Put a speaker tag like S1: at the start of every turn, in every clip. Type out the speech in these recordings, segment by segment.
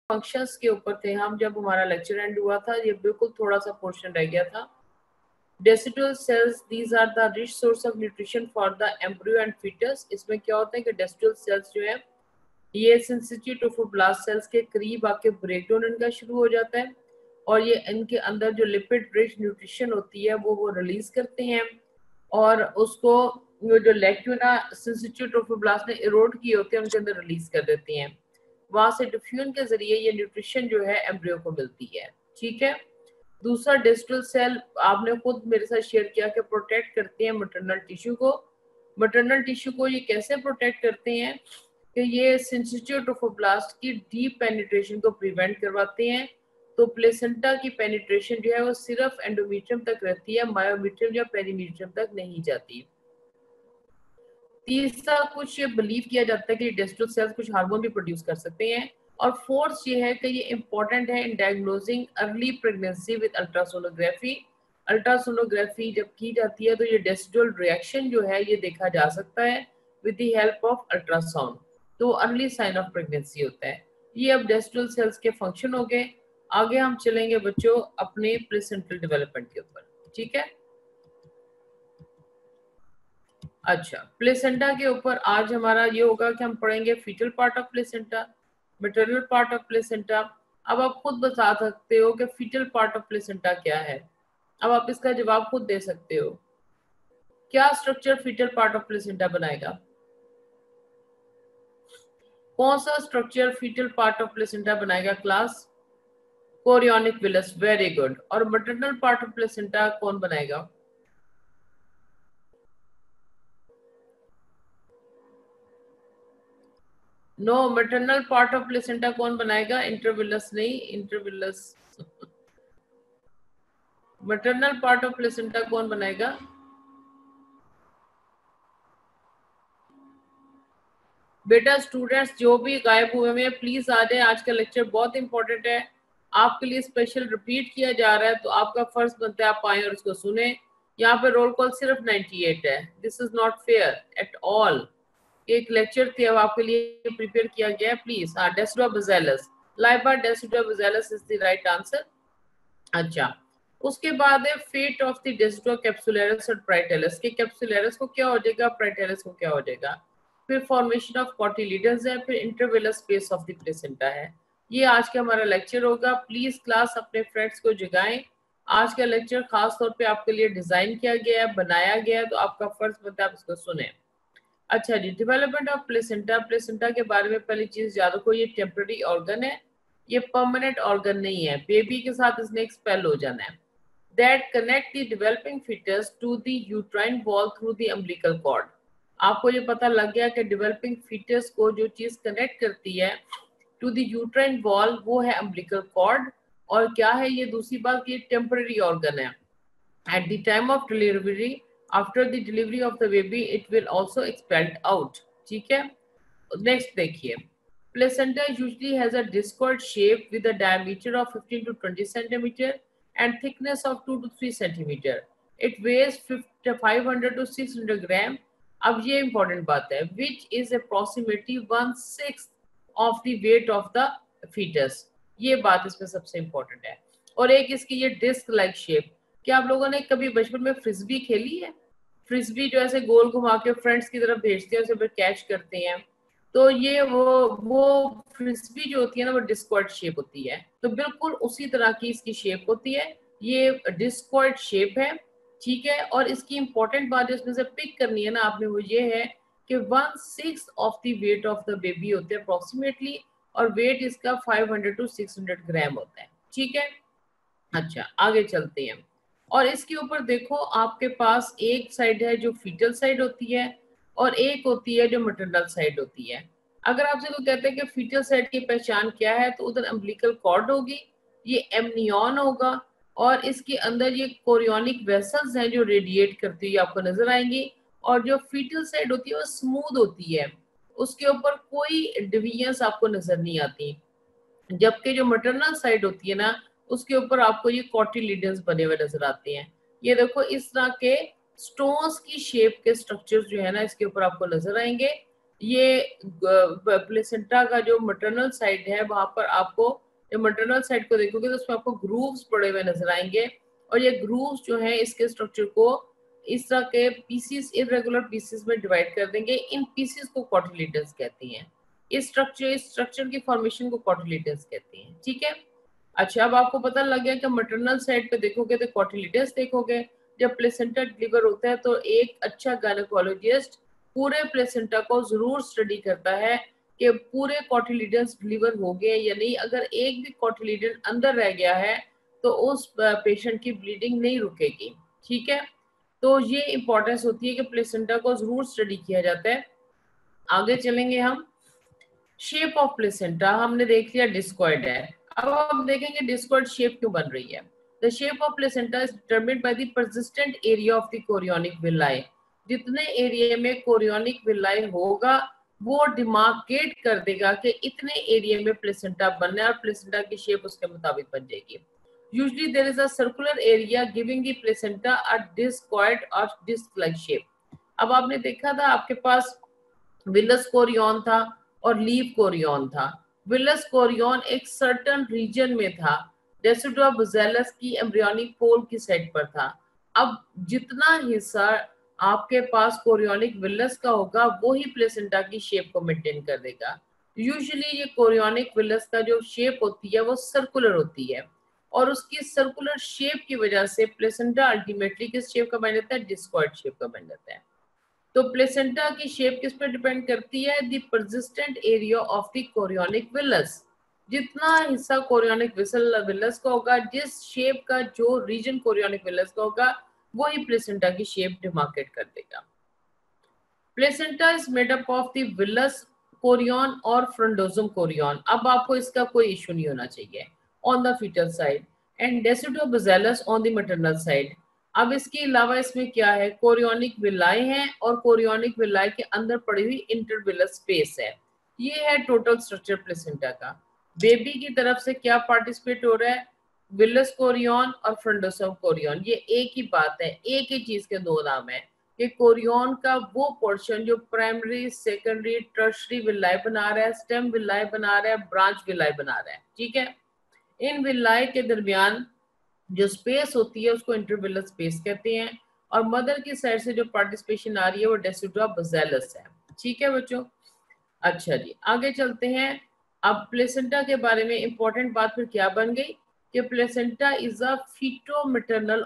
S1: Functions के ऊपर थे हम जब हमारा लेक्चर एंड हुआ था, ये बिल्कुल थोड़ा सा पोर्शन रह गया था। Decidual cells, these are the rich source of nutrition for the embryo and fetus. इसमें क्या होता है कि डेसिडुअल सेल्स जो है ये सिंसिटिव ट्रोफोब्लास्ट सेल्स के करीब आके ब्रेकडाउन इनका शुरू हो जाता है और ये इनके अंदर जो लिपिड रिच न्यूट्रिशन होती है वो रिलीज करते हैं और उसको जो लेक्यूना सिंसिटिव ट्रोफोब्लास्ट ने इरोड किए होते हैं उनके अंदर रिलीज कर देती हैं। वहां से डिफ्यूजन के जरिए ये न्यूट्रिशन जो है एम्ब्रियो को मिलती है। ठीक है। दूसरा डिस्टल सेल आपने खुद मेरे साथ शेयर किया कि प्रोटेक्ट करते हैं मैटरनल टिश्यू को। मैटरनल टिश्यू को ये कैसे प्रोटेक्ट करते हैं कि ये सिंसिटिव ट्रोफोब्लास्ट की डीप पेनिट्रेशन को प्रिवेंट करवाते हैं। तो प्लेसेंटा की पेनिट्रेशन जो है वो सिर्फ एंडोमीट्रियम तक रहती है, मायोमीट्रियम या पेरीमीट्रियम तक नहीं जाती। तीसरा, कुछ ये बिलीव किया जाता है कि डिस्टल सेल्स कुछ हार्मोन भी प्रोड्यूस कर सकते हैं। और फोर्थ ये है कि ये इंपॉर्टेंट है in diagnosing early pregnancy with ultrasonography. Ultrasonography जब की जाती है तो ये डेसिडुअल रिएक्शन जो है ये देखा जा सकता है with the help of ultrasound. तो अर्ली साइन ऑफ प्रेगनेंसी होता है। ये अब डेसिडुअल सेल्स के फंक्शन हो गए। आगे हम चलेंगे बच्चों अपने प्लेसेंटल डेवलपमेंट के ऊपर। ठीक है। अच्छा, प्लेसेंटा के ऊपर आज हमारा ये होगा कि हम पढ़ेंगे fetal part of placenta, maternal part of placenta. अब आप खुद बता सकते हो कि फीटल पार्ट ऑफ प्लेसेंटा क्या है। अब आप इसका जवाब खुद दे सकते हो। क्या structure fetal part of placenta बनाएगा? कौन सा structure fetal part of placenta बनाएगा class? Chorionic villus, very good. और मैटरनल पार्ट ऑफ प्लेसेंटा कौन बनाएगा? No, maternal part of placenta कौन बनाएगा? इंटरविलस नहीं, intervillous. Maternal part of placenta कौन बनाएगा? बेटा स्टूडेंट्स जो भी गायब हुए हैं प्लीज आ जाए, आज का लेक्चर बहुत इंपॉर्टेंट है, आपके लिए स्पेशल रिपीट किया जा रहा है, तो आपका फर्ज बनता है आप आए और इसको सुने। यहाँ पे रोल कॉल सिर्फ 98 है। This is not fair at all. एक लेक्चर थे अब आपके लिए प्रिपेयर किया गया है, प्लीज। हाँ, डेसिडुआ बेसिलस, लाइबा decidua basalis is the right answer. अच्छा, उसके बाद है fate of the decidua capsularis और प्राइटेलस। के कैप्सुलरिस को क्या हो जाएगा, प्राइटेलस को क्या हो जाएगा। फिर फॉर्मेशन ऑफ कॉटिलिडन्स है, फिर इंटरवेलर स्पेस ऑफ द प्लेसेंटा है। ये आज का हमारा लेक्चर होगा। प्लीज क्लास अपने फ्रेंड्स को जगाएं। आज का लेक्चर खास तौर पे आपके लिए डिजाइन किया गया है, बनाया गया है, तो आपका फर्ज बनता है आप इसको सुने। अच्छा जी, डेवलपमेंट ऑफ प्लेसेंटा। प्लेसेंटा के बारे में पहली चीज याद रखो, ये टेम्पररी ऑर्गन है, ये परमानेंट ऑर्गन नहीं है। बेबी के साथ इसने एक्सपेल हो जाना है। That connect the developing fetus to the uterine wall through the umbilical cord. आपको ये पता लग गया कि डेवलपिंग फीटस को जो चीज कनेक्ट करती है टू द यूट्राइन वॉल वो है अम्बिलिकल कॉर्ड। और क्या है ये दूसरी बात, ये टेम्पररी ऑर्गन है। At the time of delivery, after the delivery of the baby, it will also expelled out. ठीक है। नेक्स्ट देखिए, placenta usually has a discoid shape with a diameter of 15 to 20 centimeter and thickness of 2 to 3 centimeter. It weighs 500 to 600 gram. अब ये important बात है, which is approximately 1/6 of the weight of the fetus. ये बात इसमें सबसे important है। और एक इसकी ये डिस्क लाइक शेप। क्या आप लोगों ने कभी बचपन में फ्रिस्बी खेली है? फ्रिस्बी जो ऐसे गोल घुमा के फ्रेंड्स की तरफ भेजते हैं, उसे फिर कैच करते हैं। तो ये वो फ्रिस्बी जो होती है ना वो डिस्कॉइड शेप होती है। तो बिल्कुल उसी तरह की इसकी शेप होती है, ये डिस्कॉइड शेप है। ठीक है। और इसकी इंपॉर्टेंट बात जो इसमें से पिक करनी है ना आपने, वो ये है कि 1/6 of the weight of the baby होते हैं अप्रोक्सीमेटली, और वेट इसका 500 टू 600 ग्राम होता है। ठीक है। अच्छा, आगे चलते हैं। और इसके ऊपर देखो, आपके पास एक साइड है जो फीटल साइड होती है और एक होती है जो मैटरनल साइड होती है। अगर आपसे कोई कहते हैं कि फीटल साइड की पहचान क्या है, तो उधर अम्बिलिकल कॉर्ड होगी, ये एमनियन होगा, और इसके अंदर ये कोरियोनिक वेसल्स हैं जो रेडिएट करती हुई आपको नजर आएंगी। और जो फीटल साइड होती है वो स्मूथ होती है, उसके ऊपर कोई डिवीजन्स आपको नजर नहीं आती। जबकि जो मैटरनल साइड होती है ना, उसके ऊपर आपको ये कॉटिलिडन्स बने हुए नजर आते हैं। ये देखो इस तरह के स्टोन्स की शेप के स्ट्रक्चर्स जो है ना इसके ऊपर आपको नजर आएंगे। ये प्लेसेंटा का जो मटरनल साइड है वहां पर आपको, जब मटरनल साइड को देखोगे तो उसमें आपको ग्रूव्स पड़े हुए नजर आएंगे, और ये ग्रूव्स जो है इसके स्ट्रक्चर को इस तरह के पीसीस, इरेगुलर पीसेस में डिवाइड कर देंगे। इन पीसेस को कॉटिलेडन्स कहती हैं। इस स्ट्रक्चर की फॉर्मेशन को कॉटिलेडन्स कहती हैं। ठीक है, अच्छा अब आपको पता लग गया कि मटरनल साइड पे देखोगे तो कॉटिलेडन्स देखोगे। जब प्लेसेंटा डिलीवर होता है तो एक अच्छा गायनेकोलॉजिस्ट पूरे प्लेसेंटा को जरूर स्टडी करता है कि पूरे कॉटिलिडन्स डिलीवर हो गए या नहीं। अगर एक भी कॉटिलिडन अंदर रह गया है तो उस पेशेंट की ब्लीडिंग नहीं रुकेगी। ठीक है, तो ये इंपॉर्टेंस होती है कि प्लेसेंटा को जरूर स्टडी किया जाता है। आगे चलेंगे हम। शेप ऑफ प्लेसेंटा हमने देख लिया डिस्कॉइड है। अब हम देखेंगे डिस्कॉइड शेप क्यों बन रही है। The shape of placenta is determined by the persistent area of the chorionic villi. जितने एरिया में कोरियोनिक विलाई होगा वो डिमार्केट कर देगा कि इतने एरिया में प्लेसेंटा बनना है और प्लेसेंटा की शेप उसके मुताबिक बन जाएगी। Usually there is a circular area giving the placenta a discoid और डिस्क लाइक शेप। अब आपने देखा था आपके पास विलस कोरियन था और लीव कोरियन था। विलस कोरियन एक सर्टेन रीजन में था, डेसिडुआ बुजेलस की एम्ब्रियोनिक पोल की साइड पर था। अब जितना हिस्सा आपके पास कोरियोनिक विलस का होगा वो ही प्लेसेंटा की शेप को मेंटेन कर देगा। यूजुअली ये कोरियोनिक विलस का जो शेप होती है वो सर्कुलर होती है, और उसकी सर्कुलर शेप की वजह से प्लेसेंटा अल्टीमेटली किस शेप का बन जाता है, डिस्कॉइड शेप का बन जाता है। तो प्लेसेंटा की शेप किस पर डिपेंड करती है, the persistent area of the chorionic villus. जितना हिस्सा कोरियोनिक विलस का होगा, जिस शेप का जो रीजन कोरियोनिक विलस का होगा वो ही प्लेसेंटा की शेप डिमार्केट कर देगा। Placenta is made up of the villus Korean और फ्रंडोजम कोरियन। अब आपको इसका कोई इशू नहीं होना चाहिए on the fetal side and decidua basalis on the maternal side. अब इसके अलावा इसमें क्या है, कोरियोनिक विलाई है और कोरियोनिक विलाई के अंदर पड़ी हुई इंटरविलस स्पेस है। ये है टोटल स्ट्रक्चर प्लेसेंटा का। बेबी की तरफ से क्या पार्टिसिपेट हो रहा है, विलस कोरियन और फ्रंडोसम कोरियन। ये एक ही बात है, एक ही चीज के दो नाम है कि कोरियन का वो पोर्शन जो प्राइमरी, सेकेंडरी, टर्शरी विलाई बना रहा है, स्टेम विलाई बना रहा है, ब्रांच विलाई बना रहा है। ठीक है, इन विलाई के दरमियान जो स्पेस होती है उसको इंटरविलस स्पेस कहते हैं, और मदर की साइड से जो पार्टिसिपेशन आ रही है वो डेसिडुआ बजेलस है। ठीक है बच्चों, अच्छा जी आगे चलते हैं। अब प्लेसेंटा के बारे में इंपॉर्टेंट बात फिर क्या बन गई कि placenta is a feto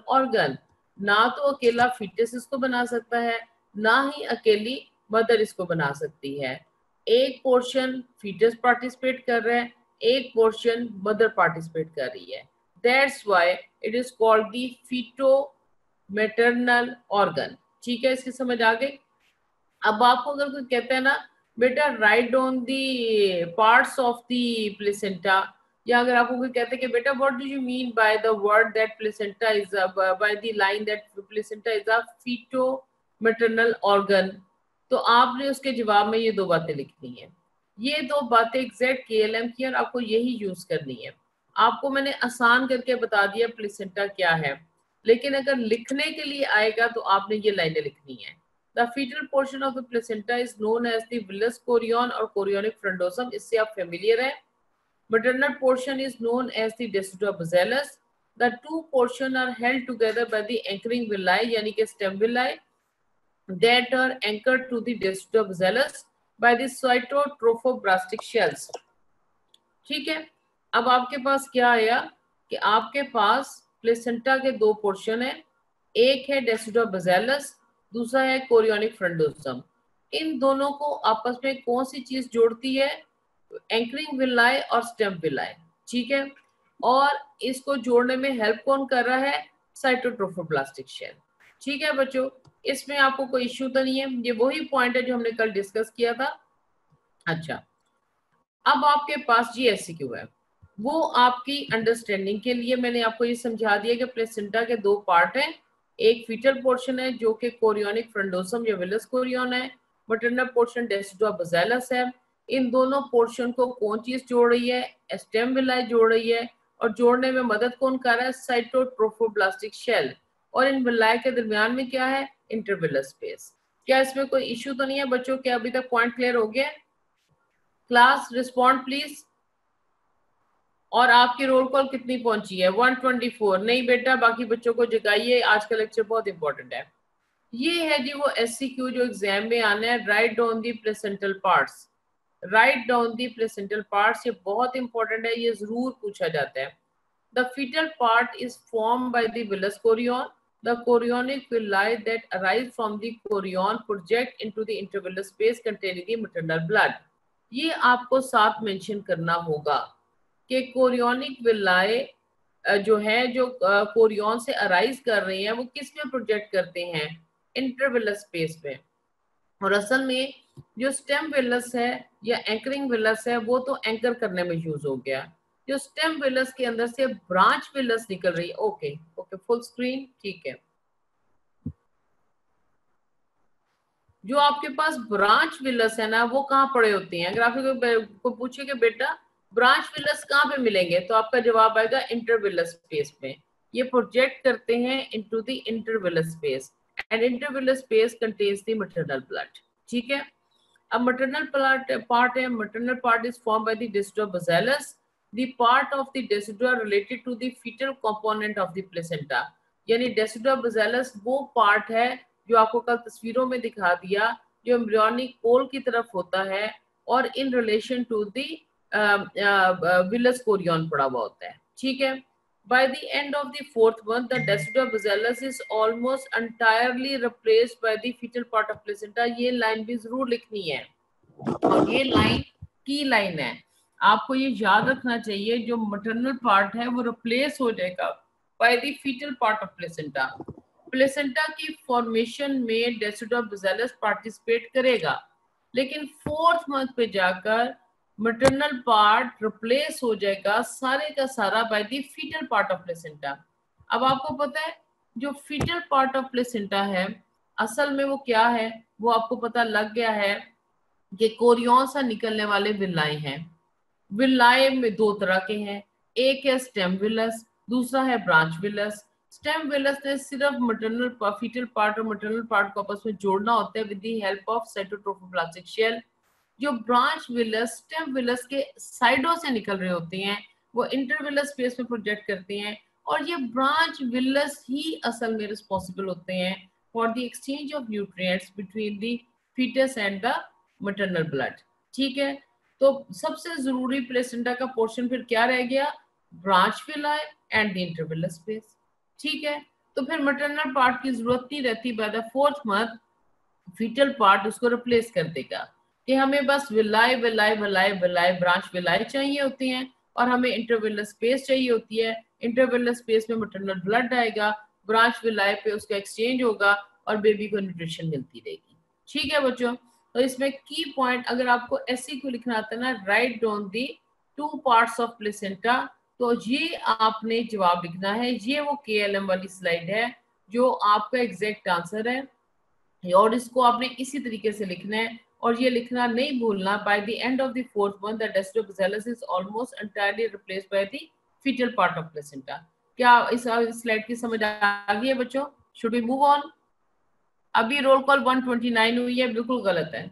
S1: organ. ना तो अकेला फीटस इसको बना सकता है, ना ही अकेली मदर इसको बना सकती है। एक पोर्शन फीटस पार्टिसिपेट कर रहा है, एक पोर्शन मदर पार्टिसिपेट कर रही है। That's why it is called the feto maternal organ. ठीक है, इसकी समझ आ गई। अब आपको अगर कोई कहता है ना बेटा right on the parts of the placenta, या अगर आपको कोई कहता है कि बेटा what do you mean by the word that placenta is by the line that placenta is a feto maternal organ, तो आपने उसके जवाब में ये दो बातें लिखनी है। ये दो बातें एग्जैक्ट केएलएम की और आपको यही यूज करनी है। आपको मैंने आसान करके बता दिया प्लेसेंटा क्या है, लेकिन अगर लिखने के लिए आएगा तो आपने ये लाइनें लिखनी है। The fetal portion of the placenta is known as the villus chorion or chorionic frondosum, इससे आप familiar है। Maternal portion is known as the deciduous bacillus. The two portions are held together by the anchoring villi, यानी कि stem villi, that are anchored to the deciduous bacillus by the cytotrophoblastic shells. ठीक है, अब आपके पास क्या आया कि आपके पास प्लेसेंटा के दो पोर्शन है, एक है डेसिडुआ बजेलस, दूसरा है कोरियोनिक फ्रंडोसम। इन दोनों को आपस में कौन सी चीज जोड़ती है, एंकरिंग विलाई और स्टेम विलाई। ठीक है, और इसको जोड़ने में हेल्प कौन कर रहा है, साइटोट्रोफोब्लास्टिक शेल। ठीक है बच्चों, इसमें आपको कोई इश्यू तो नहीं है, ये वही पॉइंट है जो हमने कल डिस्कस किया था। अच्छा, अब आपके पास GSCQ है, वो आपकी अंडरस्टैंडिंग के लिए मैंने आपको ये समझा दिया कि प्लेसेंटा के दो पार्ट हैं। एक फीटल पोर्शन है जो कि कोरियोनिक फ्रंडोसम या विलस कोरियन है, मैटरनल पोर्शन डेसिडुआ बजेलस है। इन दोनों पोर्शन को कौन चीज जोड़ रही है, स्टेम विलाई जोड़ रही है, और जोड़ने में मदद कौन कर रहा है, साइटोट्रोफोब्लास्टिक शेल। और इन विलाई के दरमियान में क्या है, इंटरविलस स्पेस। क्या इसमें कोई इश्यू तो नहीं है बच्चों? क्या अभी तक पॉइंट क्लियर हो गया? Class respond please. और आपकी रोल कॉल कितनी पहुंची है? 124। नहीं बेटा, बाकी बच्चों को जगाइए, आज का लेक्चर बहुत इंपॉर्टेंट है। ये है जी वो SCQ जो एग्जाम में आना है, write down the placental parts. Write down the placental parts, ये बहुत इंपॉर्टेंट है, ये जरूर पूछा जाता है। The fetal part is form by the villus chorion, the chorionic villi that arise from the chorion project into the intervillus space containing the maternal blood। ये आपको साथ मेंशन करना होगा कि कोरियोनिक विलाई जो है, जो कोरियन से अराइज कर रही हैं, वो किस में प्रोजेक्ट करते हैं? इंटरविलस स्पेस में। और असल में जो स्टेम विलस है या एंकरिंग विलस है, वो तो एंकर करने में यूज हो गया। जो स्टेम विलस के अंदर से ब्रांच विलस निकल रही है, ओके ओके, फुल स्क्रीन, ठीक है। जो आपके पास ब्रांच विलस है ना, वो कहाँ पड़े होते हैं? अगर आपको को पूछे कि बेटा ब्रांच विलस कहाँ पे मिलेंगे, तो आपका जवाब आएगा इंटरविलस स्पेस में। ये प्रोजेक्ट करते हैं into the intervillous space, and intervillous space contains the maternal blood. ठीक है। अब maternal part है, maternal part is formed by the decidua basalis, the part of the decidua related to the fetal component of the placenta। यानी decidua basalis वो part है जो आपको कल तस्वीरों में दिखा दिया, जो एम्ब्रियोनिक पोल की तरफ होता है और in relation to the villus chorion पड़ा हुआ होता है। ठीक है। By the end of the 4th month, the decidua basalis is almost entirely replaced by the fetal part of placenta। ये लाइन भी जरूर लिखनी है, और ये लाइन की लाइन है, आपको ये याद रखना चाहिए। जो maternal पार्ट है वो रिप्लेस हो जाएगा by the fetal part of placenta। Placenta की फॉर्मेशन में decidua basalis पार्टिसिपेट करेगा, लेकिन 4th मंथ पे जाकर maternal पार्ट रिप्लेस हो जाएगा सारे का सारा by the fetal part of placenta। अब आपको पता है जो fetal part of placenta है असल में वो क्या है, वो आपको पता लग गया है कि कोरियन से निकलने वाले विलाई हैं। विलाई में दो तरह के हैं, एक है स्टेम विलस, दूसरा है ब्रांच विलस। स्टेम विलस ने सिर्फ मैटरनल फीटल पार्ट और मैटरनल पार्ट को आपस में जोड़ना होता है with the help of cytotrophoblastic shell. जो ब्रांच विलस स्टेम विलस के साइडों से निकल रहे होते हैं, वो इंटरविलस स्पेस में प्रोजेक्ट करते हैं, और ये ब्रांच विलस ही असल में रिस्पॉन्सिबल होते हैं for the exchange of nutrients between the fetus and the maternal blood. ठीक है। तो सबसे जरूरी प्लेसेंटा का पोर्शन फिर क्या रह गया? Branch villi and the intervillous space. ठीक है। तो फिर मैटरनल पार्ट की जरूरत नहीं रहती, by the 4th month fetal part उसको रिप्लेस कर देगा कि हमें बस villi villi villi villi branch villi चाहिए होती हैं, और हमें इंटरविलस स्पेस चाहिए होती है। इंटरविलस स्पेस में मैटरनल ब्लड आएगा, ब्रांच विलाई पे उसका एक्सचेंज होगा और बेबी को न्यूट्रिशन मिलती रहेगी। ठीक है बच्चों। तो इसमें की पॉइंट अगर आपको ऐसी को लिखना आता है ना, right down the 2 parts of placenta, तो ये आपने जवाब लिखना है। ये वो KLM वाली स्लाइड है जो आपका एग्जैक्ट आंसर है, और इसको आपने इसी तरीके से लिखना है, और ये लिखना नहीं भूलना, bye the end of the 4th month the decidua basalis is almost entirely replaced by the fetal part of placenta। क्या इस स्लाइड की समझ आ गई है बच्चों? Should we move on? अभी रोल कॉल 129 हुई है, बिल्कुल गलत है।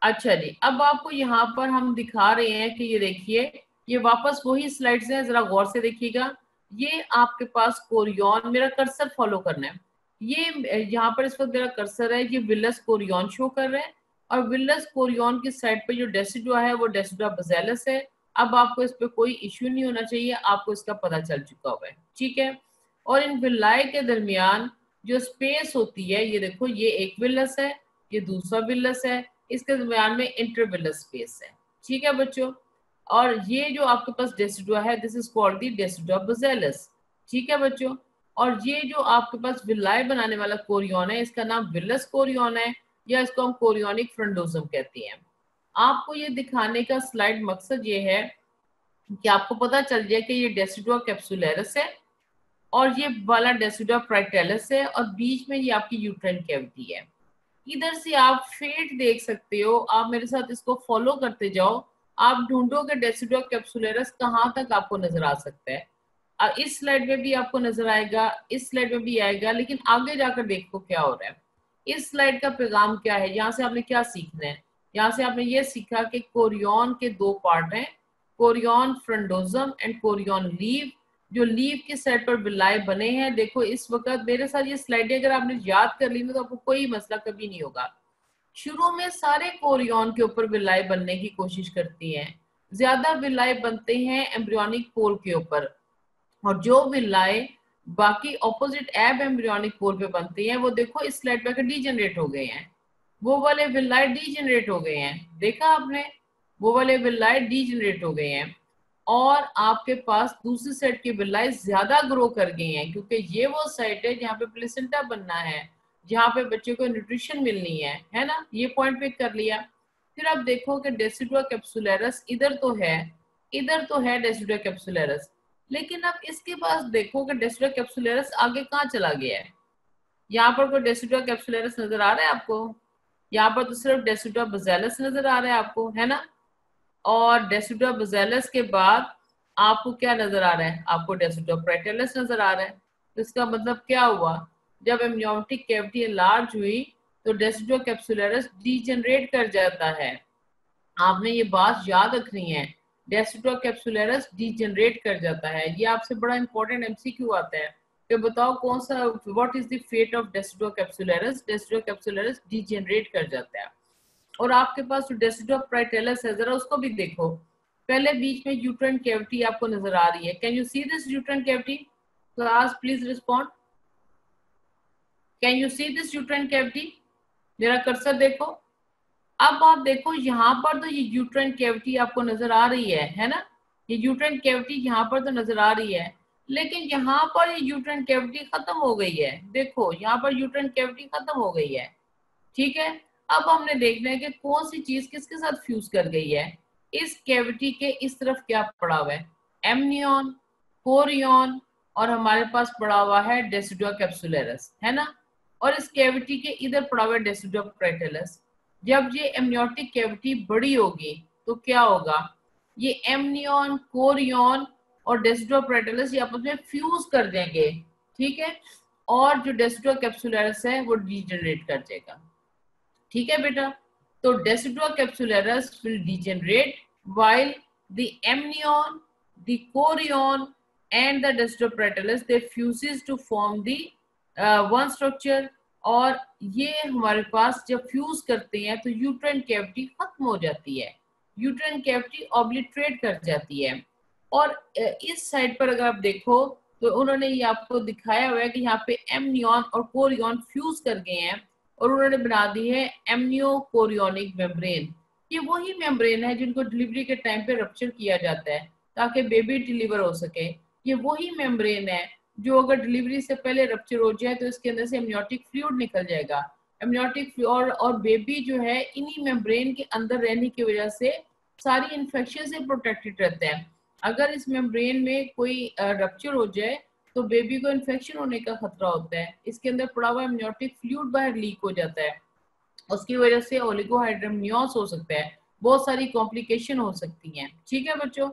S1: अच्छा जी, अब आपको यहाँ पर हम दिखा रहे हैं कि ये देखिए, ये वापस वही स्लाइड्स हैं, जरा गौर से देखिएगा। ये आपके पास कोरियन, मेरा कर्सर फॉलो करना है। ये यहाँ पर इस वक्त मेरा कर्सर है, ये विलस कोरियन शो कर रहे हैं, और विलस कोरियन की साइड पे जो डेसिडुआ है वो डेसिडुआ बासालिस है। अब आपको इस पे कोई इश्यू नहीं होना चाहिए, आपको इसका पता चल चुका हुआ है। ठीक है। और इन विलाई के दरमियान जो स्पेस होती है, ये देखो, ये एक विलस है, ये दूसरा विलस है, इसके दरमियान में इंटरविलस स्पेस है। ठीक है बच्चों। और ये जो आपके पास डेसिडुआ है, this is called the decidua basalis. ठीक है बच्चों। और ये जो आपके पास विलाई बनाने वाला कोरियन है, इसका नाम विलस कोरियन है, या इसको हम कोरियोनिक फ्रंडोजम कहते हैं। आपको ये दिखाने का स्लाइड मकसद ये है कि आपको पता चल जाए कि ये डेसिडुआ कैप्सुलरिस है, और ये वाला डेसिडुआ प्राइटेलिस है, और बीच में ये आपकी यूट्राइन कैविटी है। इधर से आप फेट देख सकते हो, आप मेरे साथ इसको फॉलो करते जाओ, आप ढूंढोगे डेसिडुआ कैप्सुलरिस कहाँ तक आपको नजर आ सकता है। इस स्लाइड में भी आपको नजर आएगा, इस स्लाइड में भी आएगा, लेकिन आगे जाकर देखो क्या हो रहा है। इस स्लाइड का पैगाम क्या है, यहाँ से आपने क्या सीखना है? यहाँ से आपने ये सीखा कि कोरियन के दो पार्ट हैं, कोरियन फ्रंडोजम एंड कोरियन लीव। जो लीव की साइड पर विलाय बने हैं, देखो इस वक्त मेरे साथ ये स्लाइडें अगर आपने याद कर ली ना तो आपको कोई मसला कभी नहीं होगा। शुरू में सारे कोरियन के ऊपर विलाय बनने की कोशिश करती हैं, ज्यादा विलाय बनते हैं एम्ब्रियोनिक पोल के ऊपर, और जो विलाय बाकी ऑपोजिट एब एम्ब्रियोनिक पोल पे बनती हैं वो देखो इस स्लाइड पे डीजनरेट हो गए हैं, वो वाले विलाय डीजनरेट हो गए हैं, देखा आपने, वो वाले विलाय डीजनरेट हो गए हैं। और आपके पास दूसरी साइड की विलाय ज्यादा ग्रो कर गई हैं, क्योंकि ये वो साइड है जहाँ पे प्लेसेंटा बनना है, जहाँ पे बच्चे को न्यूट्रिशन मिलनी है ना, ये पॉइंट पिक कर लिया। फिर आप देखो कि डेसिडुआ कैप्सुलैरिस इधर तो है डेसिडुआ कैप्सुलैरिस, लेकिन अब इसके पास देखो कि डेसिडुआ कैप्सुलैरिस आगे कहाँ चला गया है। यहाँ पर कोई डेसिडुआ कैप्सुलैरिस नजर आ रहा है आपको? यहाँ पर तो सिर्फ डेसिडुआ बेसिलस नजर आ रहा है आपको, है ना। और डेसिडुआ बेसिलस के बाद आपको क्या नजर आ रहा है? आपको डेसिडुआ प्रेटेलस नजर आ रहा है। तो इसका मतलब क्या हुआ, जब एम्नियोटिक कैविटी लार्ज हुई तो डेसिडुआ कैप्सुलैरिस डीजनरेट कर जाता है। आपने ये बात याद रखनी है, डेसिडुआ कैप्सुलैरिस डीजनरेट कर जाता है। ये आपसे बड़ा इंपॉर्टेंट एमसीक्यू आता है कि बताओ कौन सा, what is the fate of decidua capsularis? Decidua capsularis degenerate कर जाता है। और आपके पास जो डेसिडुआ प्राइटेलस है, जरा उसको भी देखो। पहले बीच में यूट्राइन कैविटी आपको नजर आ रही है, can you see this uterine cavity? Class please respond, can you see this uterine cavity? मेरा कर्सर देखो। अब आप देखो यहाँ पर तो ये यूट्राइन कैविटी आपको नजर आ रही है ना, ये यूट्राइन कैविटी यहाँ पर तो नजर आ रही है, लेकिन यहाँ पर ये यूट्राइन कैविटी खत्म हो गई है। देखो यहाँ पर यूट्राइन कैविटी खत्म हो गई है, ठीक है। अब हमने देखना है कि कौन सी चीज किसके साथ फ्यूज कर गई है। इस कैविटी के इस तरफ क्या पड़ा हुआ है? एमनियन, कोरियन, और हमारे पास पड़ा हुआ है डेसिडुआ कैप्सुलैरिस, है ना। और इस कैविटी के इधर पड़ा हुआ है डेसिडुआ प्रेटेलस। जब ये एमनियोटिक कैविटी बड़ी होगी तो क्या होगा, ये एमनियन, कोरियन और डेसिडुआ प्रेटेलस ये आपस में फ्यूज कर देंगे, ठीक है। और जो डेसिडुआ कैप्सुलैरिस है वो डीजनरेट कर देगा, ठीक है बेटा। तो decidua capsularis will degenerate while the amnion, the chorion and the decidua parietalis they fuses to form the one structure। और ये हमारे पास जब फ्यूज करते हैं तो यूट्राइन कैविटी खत्म हो जाती है, यूट्राइन कैविटी ऑब्लिटरेट कर जाती है। और इस साइड पर अगर आप देखो तो उन्होंने ये आपको दिखाया हुआ है कि यहाँ पे एमनियन और कोरियन फ्यूज कर गए हैं और उन्होंने बना दी है एमनियो कोरियोनिक मेम्ब्रेन। ये वही मेम्ब्रेन है जिनको डिलीवरी के टाइम पे रप्चर किया जाता है ताकि बेबी डिलीवर हो सके। ये वही मेम्ब्रेन है जो अगर डिलीवरी से पहले रप्चर हो जाए तो इसके अंदर से एमनियोटिक फ्लूइड निकल जाएगा। एमनियोटिक और बेबी जो है इन्हीं मेम्ब्रेन के अंदर रहने की वजह से सारी इन्फेक्शन से प्रोटेक्टेड रहते हैं। अगर इस मेम्ब्रेन में कोई रप्चर हो जाए तो बेबी को इन्फेक्शन होने का खतरा होता है। इसके अंदर पड़ा हुआ एमनियोटिक फ्लूइड बाहर लीक हो जाता है, उसकी वजह से ओलिगोहाइड्रोमियोस हो सकता है, बहुत सारी कॉम्प्लिकेशन हो सकती हैं, ठीक है बच्चों।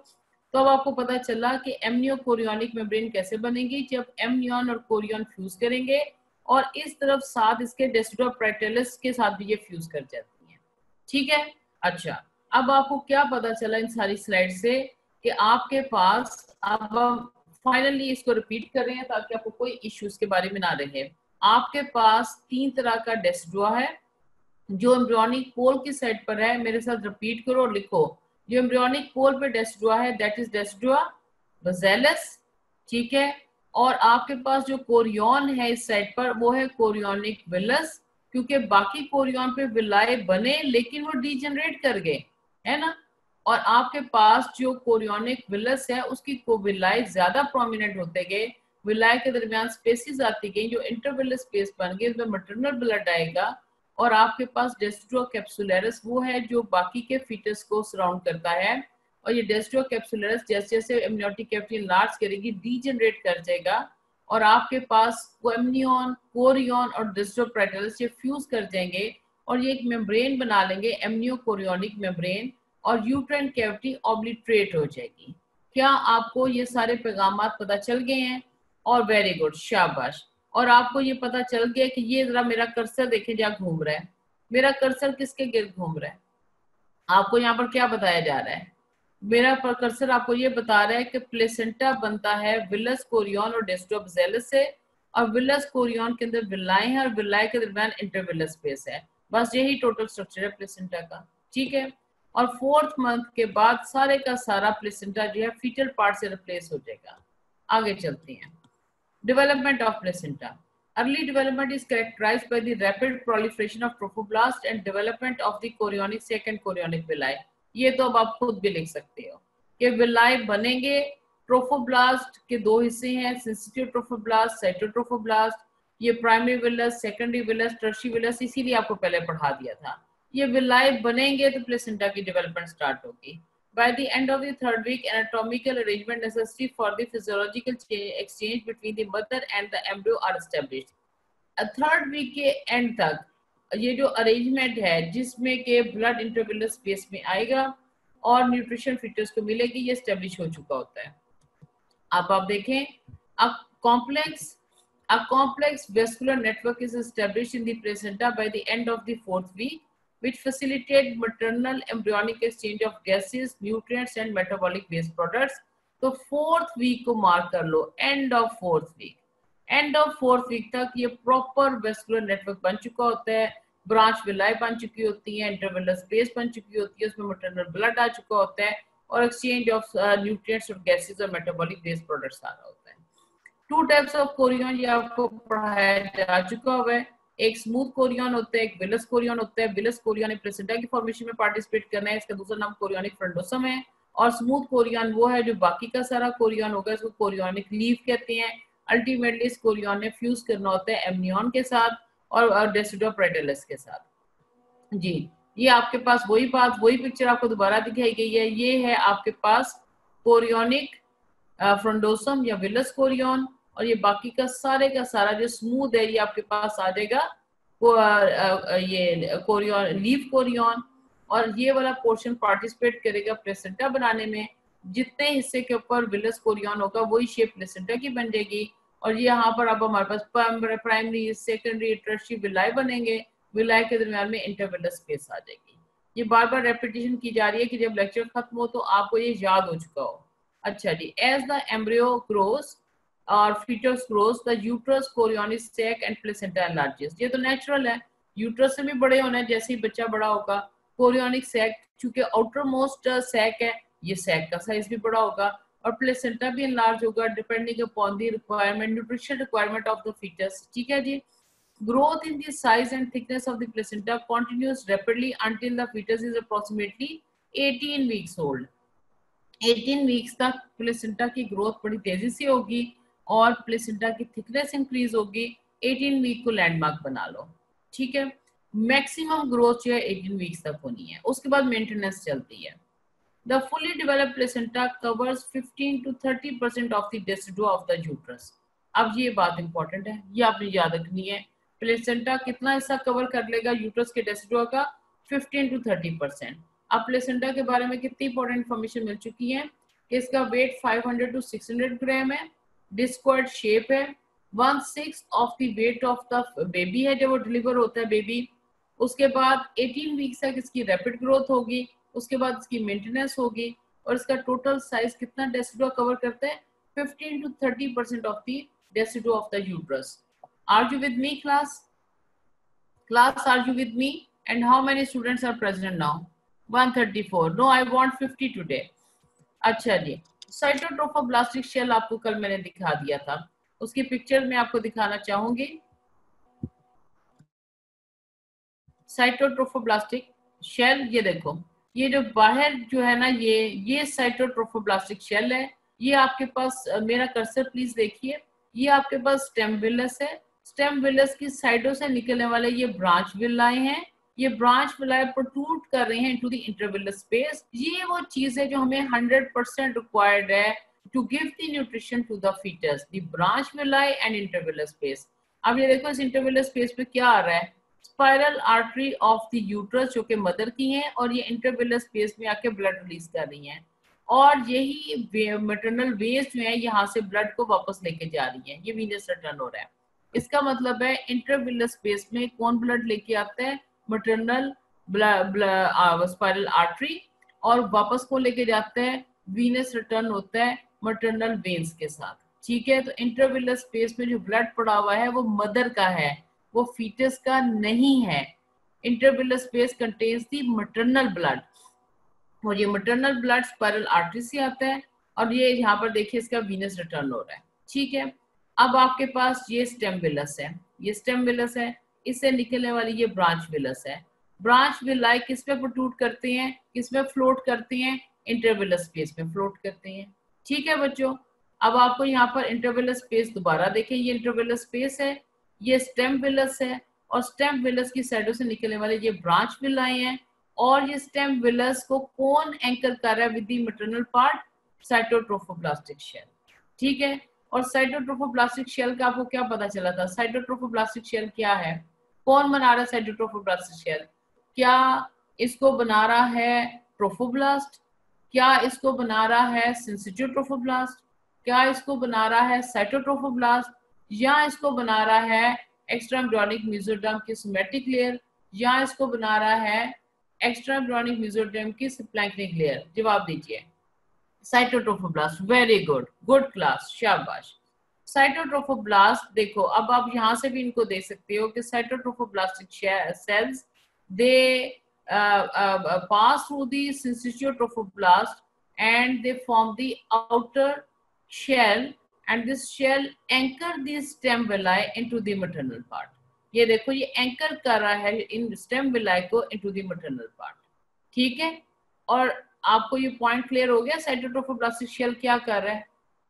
S1: तो अब आपको पता चला कि एमनियो कोरियोनिक मेम्ब्रेन कैसे बनेगी, जब एमनियन और कोरियन फ्यूज करेंगे और इस तरफ साथ इसके डेसिडुआ प्रेटेलस के साथ भी ये फ्यूज कर जाती हैं, ठीक है। अच्छा, अब आपको क्या पता चला इन सारी स्लाइड से कि आपके पास, अब फाइनली इसको रिपीट कर रहे हैं ताकि आपको कोई इश्यूज के बारे में ना रहे। आपके पास 3 तरह का डेसिडुआ है जो एम्ब्रियोनिक पोल की साइड पर है, मेरे साथ रिपीट करो और लिखो। जो एम्ब्रियोनिक पोल पे डेसिडुआ है दैट इज डेसिडुआ बेसिलस, ठीक है। और आपके पास जो कोरियन है इस साइड पर वो है कोरियोनिक विलस, क्योंकि बाकी कोरियन पे विलाय बने लेकिन वो डीजनरेट कर गए, है ना। और आपके पास जो कोरियोनिक विलस है उसकी विलाय ज्यादा प्रोमिनेंट होते गए, विलाय के दरमियान स्पेसिस आती गई, जो इंटरविलस स्पेस बन गई उसमें मैटरनल ब्लड आएगा। और आपके पास डेसिडुआ कैप्सुलैरिस वो है जो बाकी के फीटस को सराउंड करता है, और ये डेसिडुआ कैप्सुलैरिस जैसे जैसे एमनियोटिक कैविटी लार्ज करेगी डीजनरेट कर जाएगा, और आपके पास एमनियन, कोरियन और डेसिडुआ प्रेटेलस ये फ्यूज कर जाएंगे और ये एक मेम्ब्रेन बना लेंगे, एमनियो कोरियोनिक मेम्ब्रेन, और यूट्राइन कैविटी ऑब्लिटरेट हो जाएगी। क्या आपको ये सारे पैगामात पता चल गए हैं? और वेरी गुड, शाबाश। और आपको ये पता चल गया कि ये जरा मेरा कर्सर देखें जहाँ घूम रहा है, मेरा कर्सर किसके गिर्द घूम रहा है, आपको यहाँ पर क्या बताया जा रहा है, मेरा कर्सर आपको ये बता रहा है कि प्लेसेंटा बनता है विलस कोरियन और डेस्टोबजेलस से, और विलस कोरियन के अंदर विलाए हैं और विलाए के दरमियान इंटरविलस स्पेस है। बस यही टोटल स्ट्रक्चर है प्लेसेंटा का, ठीक है। और 4th मंथ के बाद सारे का सारा प्लेसेंटा जो है फीटल पार्ट से रिप्लेस हो जाएगा। आगे चलते हैं। Development of placenta. Early development is characterized by the rapid proliferation of trophoblast and development of the chorionic sac and chorionic villi। ये तो अब आप खुद भी लिख सकते हो कि विलाई बनेंगे। ट्रोफोब्लास्ट के दो हिस्से हैं, सेंसिटिव ट्रोफोब्लास्ट, साइटोट्रोफोब्लास्ट। ये primary villous, secondary villous, tertiary villous, इसीलिए आपको पहले पढ़ा दिया था। ये विलाई बनेंगे तो प्लेसेंटा की डेवलपमेंट स्टार्ट होगी। By the end of the 3rd week, anatomical arrangement necessary for the physiological exchange between the mother and the embryo are established। 3rd week के एंड तक ये जो अरेंजमेंट है जिसमें के ब्लड इंटरविलस स्पेस में आएगा और न्यूट्रिशन फीटस को मिलेगी, ये स्टेब्लिश हो चुका होता है। अब आप देखें, a complex vascular network is established in the placenta by the end of the 4th week, which facilitate maternal embryonic exchange of gases, nutrients and metabolic waste products। तो 4th week को mark कर लो, end of 4th week। End of 4th week तक ये proper vascular network बन चुका होता है, ब्रांच विलाई बन चुकी होती है, इंटरविलस स्पेस बन चुकी होती है, उसमें मैटरनल ब्लड आ चुका होता है और एक्सचेंज ऑफ न्यूट्रिएंट्स और गैसेस और मेटाबॉलिक वेस्ट प्रोडक्ट्स आ रहा होता है। 2 टाइप्स ऑफ कोरियन ये आपको पढ़ाया जा चुका हुआ है। एक स्मूथ कोरियन होता है, एक विलस कोरियन होता है। विलस कोरियन ने प्लेसेंटा की फॉर्मेशन में पार्टिसिपेट करना है, इसका दूसरा नाम कोरियोनिक फ्रंडोसम है। और स्मूथ कोरियन वो है जो बाकी का सारा कोरियन होगा, इसको कोरियोनिक लीफ कहते हैं। अल्टीमेटली इस कोरियन ने फ्यूज करना होता है एमनियन के साथ और डेसिडोप्रेटेलस के साथ। जी, ये आपके पास वही बात, वही पिक्चर आपको दोबारा दिखाई गई है। ये है आपके पास कोरियोनिक फ्रंडोसम या विलस कोरियन, और ये बाकी का सारा जो स्मूथ है ये आपके पास आ जाएगा ये कोरियन, लीफ कोरियन। और ये वाला पोर्शन पार्टिसिपेट करेगा प्लेसेंटा बनाने में। जितने हिस्से के ऊपर विलस कोरियन होगा वही शेप प्लेसेंटा की बन जाएगी। और ये यहाँ पर अब हमारे पास प्राइमरी, सेकेंडरी, टर्शियरी विलाई बनेंगे। विलाई के दरमियान में इंटरविलस स्पेस आ जाएगी। ये बार बार रेपिटेशन की जा रही है कि जब लेक्चर खत्म हो तो आपको ये याद हो चुका हो। अच्छा जी, एज द एम्ब्रियो ग्रोस और fetus grows, the uterus, chorionic sac and placenta enlarges। ये तो नेचुरल है, यूट्रस से भी बड़े होना है जैसे ही बच्चा बड़ा होगा। कोरियोनिक सैक चूंकि आउटर मोस्ट सैक है, ये सैक का साइज भी बड़ा होगा। और प्लेसेंटा भी एनलार्ज होगा depending upon the requirement, nutrition requirement of the fetus. ठीक है जी। Growth in the size and thickness of the placenta continues rapidly until the fetus is approximately 18 weeks old. 18 weeks तक प्लेसेंटा की growth बड़ी तेजी से होगी और प्लेसेंटा की थिकनेस इंक्रीज होगी। 18 वीक को लैंडमार्क बना लो, ठीक है। मैक्सिमम ग्रोथ जो है 18 वीक्स तक होनी है, उसके बाद मेंटेनेंस चलती है। The fully developed placenta covers 15 to 30% of the decidua of the uterus. अब ये बात इंपॉर्टेंट है, ये आपने याद रखनी है। प्लेसेंटा कितना हिस्सा कवर कर लेगा यूट्रस के डेसिडुआ का? 15 to 30%। अब प्लेसेंटा के बारे में कितनी इंपॉर्टेंट इन्फॉर्मेशन मिल चुकी है कि इसका वेट 500 to 600 ग्राम है, डिस्क्वायर्ड शेप है, 1/6 of the weight of the baby है जब वो डिलीवर होता है बेबी। उसके बाद 18 वीक्स तक इसकी रैपिड ग्रोथ होगी, उसके बाद इसकी मेंटेनेंस होगी और इसका टोटल साइज कितना डेसिडुआ कवर करता है? 15 to 30% of the decidua of the uterus. Are you with me class? Class, are you with me? And how many students are present now? 134. No, I want 50 today. अच्छा जी, साइटोट्रोफोब्लास्टिक shell आपको कल मैंने दिखा दिया था, उसकी पिक्चर मैं आपको दिखाना चाहूंगी। साइटोट्रोफोब्लास्टिक शेल, ये देखो, ये जो बाहर जो है ना, ये साइटोट्रोफोब्लास्टिक शेल है। ये आपके पास मेरा कर्सर प्लीज देखिए, ये आपके पास स्टेम विलस है। स्टेम विलस की साइडों से निकलने वाले ये ब्रांच विलाए हैं। ये ब्रांच विलाए प्रोट्रूड कर रहे हैं इनटू द इंटरविलस स्पेस। ये वो चीज है जो हमें 100% रिक्वायर्ड है to give the nutrition to the fetus, the branch villi and intervillous space. अब ये देखो, इस इंटरविलस स्पेस पे क्या आ रहा है? Spiral artery of the uterus जो कि मदर की है, और ये इंटरविलस स्पेस में आके ब्लड रिलीज कर रही हैं। और यही मैटरनल वेस्ट जो है यहाँ से ब्लड को वापस लेके जा रही है, ये वीनस रिटर्न हो रहा है। इसका मतलब है इंटरविलर स्पेस में कौन ब्लड लेके आता है, मैटरनल स्पाइरल आर्टरी, और वापस को लेके जाता है, वीनस रिटर्न होता है मैटरनल वेन्स के साथ। ठीक है, तो इंटरविलर स्पेस में जो ब्लड पड़ा हुआ है वो मदर का है, वो फीटस का नहीं है। Intervillous space contains the maternal blood, और ये मैटरनल ब्लड स्पाइरल आर्टरी से आता है, और ये यहाँ पर देखिए इसका वीनस रिटर्न हो रहा है। ठीक है, अब आपके पास ये स्टेम विलस है, ये स्टेम विलस है, इससे निकलने वाली ये ब्रांच विलस है। ब्रांच विलाई किस पे प्रोट्रूड करते हैं, किस में फ्लोट करते हैं, इंटरविलर स्पेस में फ्लोट करते हैं। ठीक है बच्चों, अब आपको यहाँ पर इंटरविलर स्पेस दोबारा देखें, ये इंटरविलर स्पेस है, ये स्टेम विलस है, और स्टेम विलस की साइडों से निकलने वाले ये ब्रांच विलाई हैं, और ये स्टेम विलस को कौन एंकर कर रहा है with the maternal part, cytotrophoblastic shell. ठीक है, और साइटोट्रोफोब्लास्टिक शेल का आपको क्या पता चला था, साइटोट्रोफोब्लास्टिक शेल क्या है, कौन बना रहा है साइटोट्रोफोब्लास्टिक शेल, क्या इसको बना रहा है ट्रोफोब्लास्ट, क्या इसको बना रहा है सिंसिटिव ट्रोफोब्लास्ट, क्या इसको बना रहा है साइटोट्रोफोब्लास्ट, या इसको बना रहा है एक्स्ट्राएम्ब्रियोनिक मेसोडर्म की सोमैटिक लेयर, या इसको बना रहा है एक्स्ट्राएम्ब्रियोनिक मेसोडर्म की स्प्लैंक्निक लेयर। जवाब दीजिए। Cytotrophoblast, very good, good class, शाबाश। साइटोट्रोफोब्लास्ट देखो, अब आप यहाँ से भी इनको दे सकते हो कि cytotrophoblastic cells they pass through the syncytial trophoblast and they form the outer shell, and this shell anchor the stem villi into the maternal part। ये देखो, ये एंकर कर रहा है इन स्टेम विलाई को इनटू द मैटरनल पार्ट। ठीक है, और आपको ये पॉइंट क्लियर हो गया साइटोट्रोफोब्लास्टिक शेल क्या कर रहा है।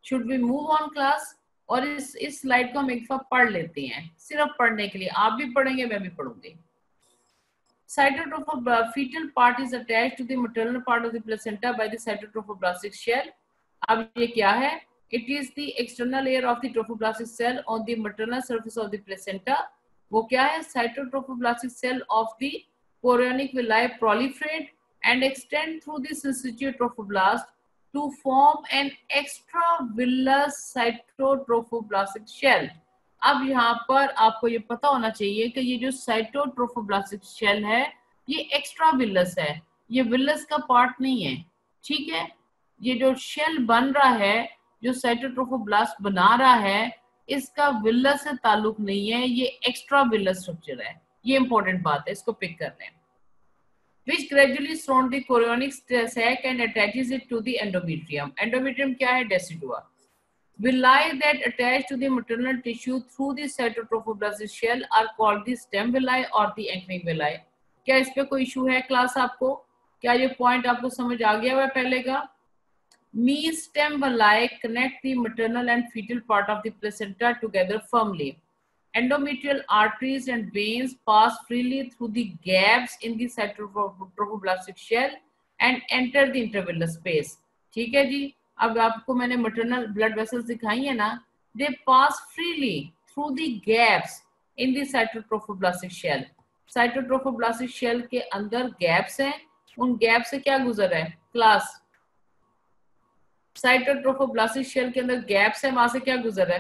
S1: Should we move on class, और इस स्लाइड को हम एक दफा पढ़ लेते हैं, सिर्फ पढ़ने के लिए, आप भी पढ़ेंगे मैं भी पढ़ूंगी। Cytotropho-fetal part is attached to the maternal part of the placenta by the cytotrophoblastic shell। अब ये क्या है, it is the external layer of the trophoblastic cell on the maternal surface of the placenta। वो क्या है, cytotrophoblastic cell of the chorionic villi proliferate and extend through the syncytial trophoblast to form an extravillous cytotrophoblastic shell। अब यहाँ पर आपको ये पता होना चाहिए कि ये जो साइटोट्रोफोब्लास्टिक शेल है ये एक्स्ट्रा विलस है, ये विलस का पार्ट नहीं है। ठीक है, ये जो शेल बन रहा है, जो साइटोट्रोफोब्लास्ट बना रहा है, इसका विलस से ताल्लुक नहीं है, ये एक्स्ट्रा विलस स्ट्रक्चर है। ये इंपॉर्टेंट बात है, इसको पिक कर लें। Which gradually surround the chorionic sac and attaches it to the endometrium। endometrium क्या है, decidua। Villi that attach to the maternal tissue through the cytotrophoblastic shell are called the stem villi or the anchoring villi। क्या इस पे कोई issue है class आपको, क्या ये पॉइंट आपको समझ आ गया है पहले का। Mean stem villi connect the maternal and fetal part of the placenta together firmly। Endometrial arteries and veins pass freely through the gaps in the cytotrophoblastic shell and enter the intervillar space। ठीक है जी, अब आपको मैंने maternal blood vessels दिखाई है ना, they pass freely through the gaps in the cytotrophoblastic shell। cytotrophoblastic shell के अंदर gaps हैं, उन गैप से क्या गुजर है क्लास, साइटोट्रोफोब्लास्टिक शेल के अंदर गैप्स है, वहां से क्या गुजर है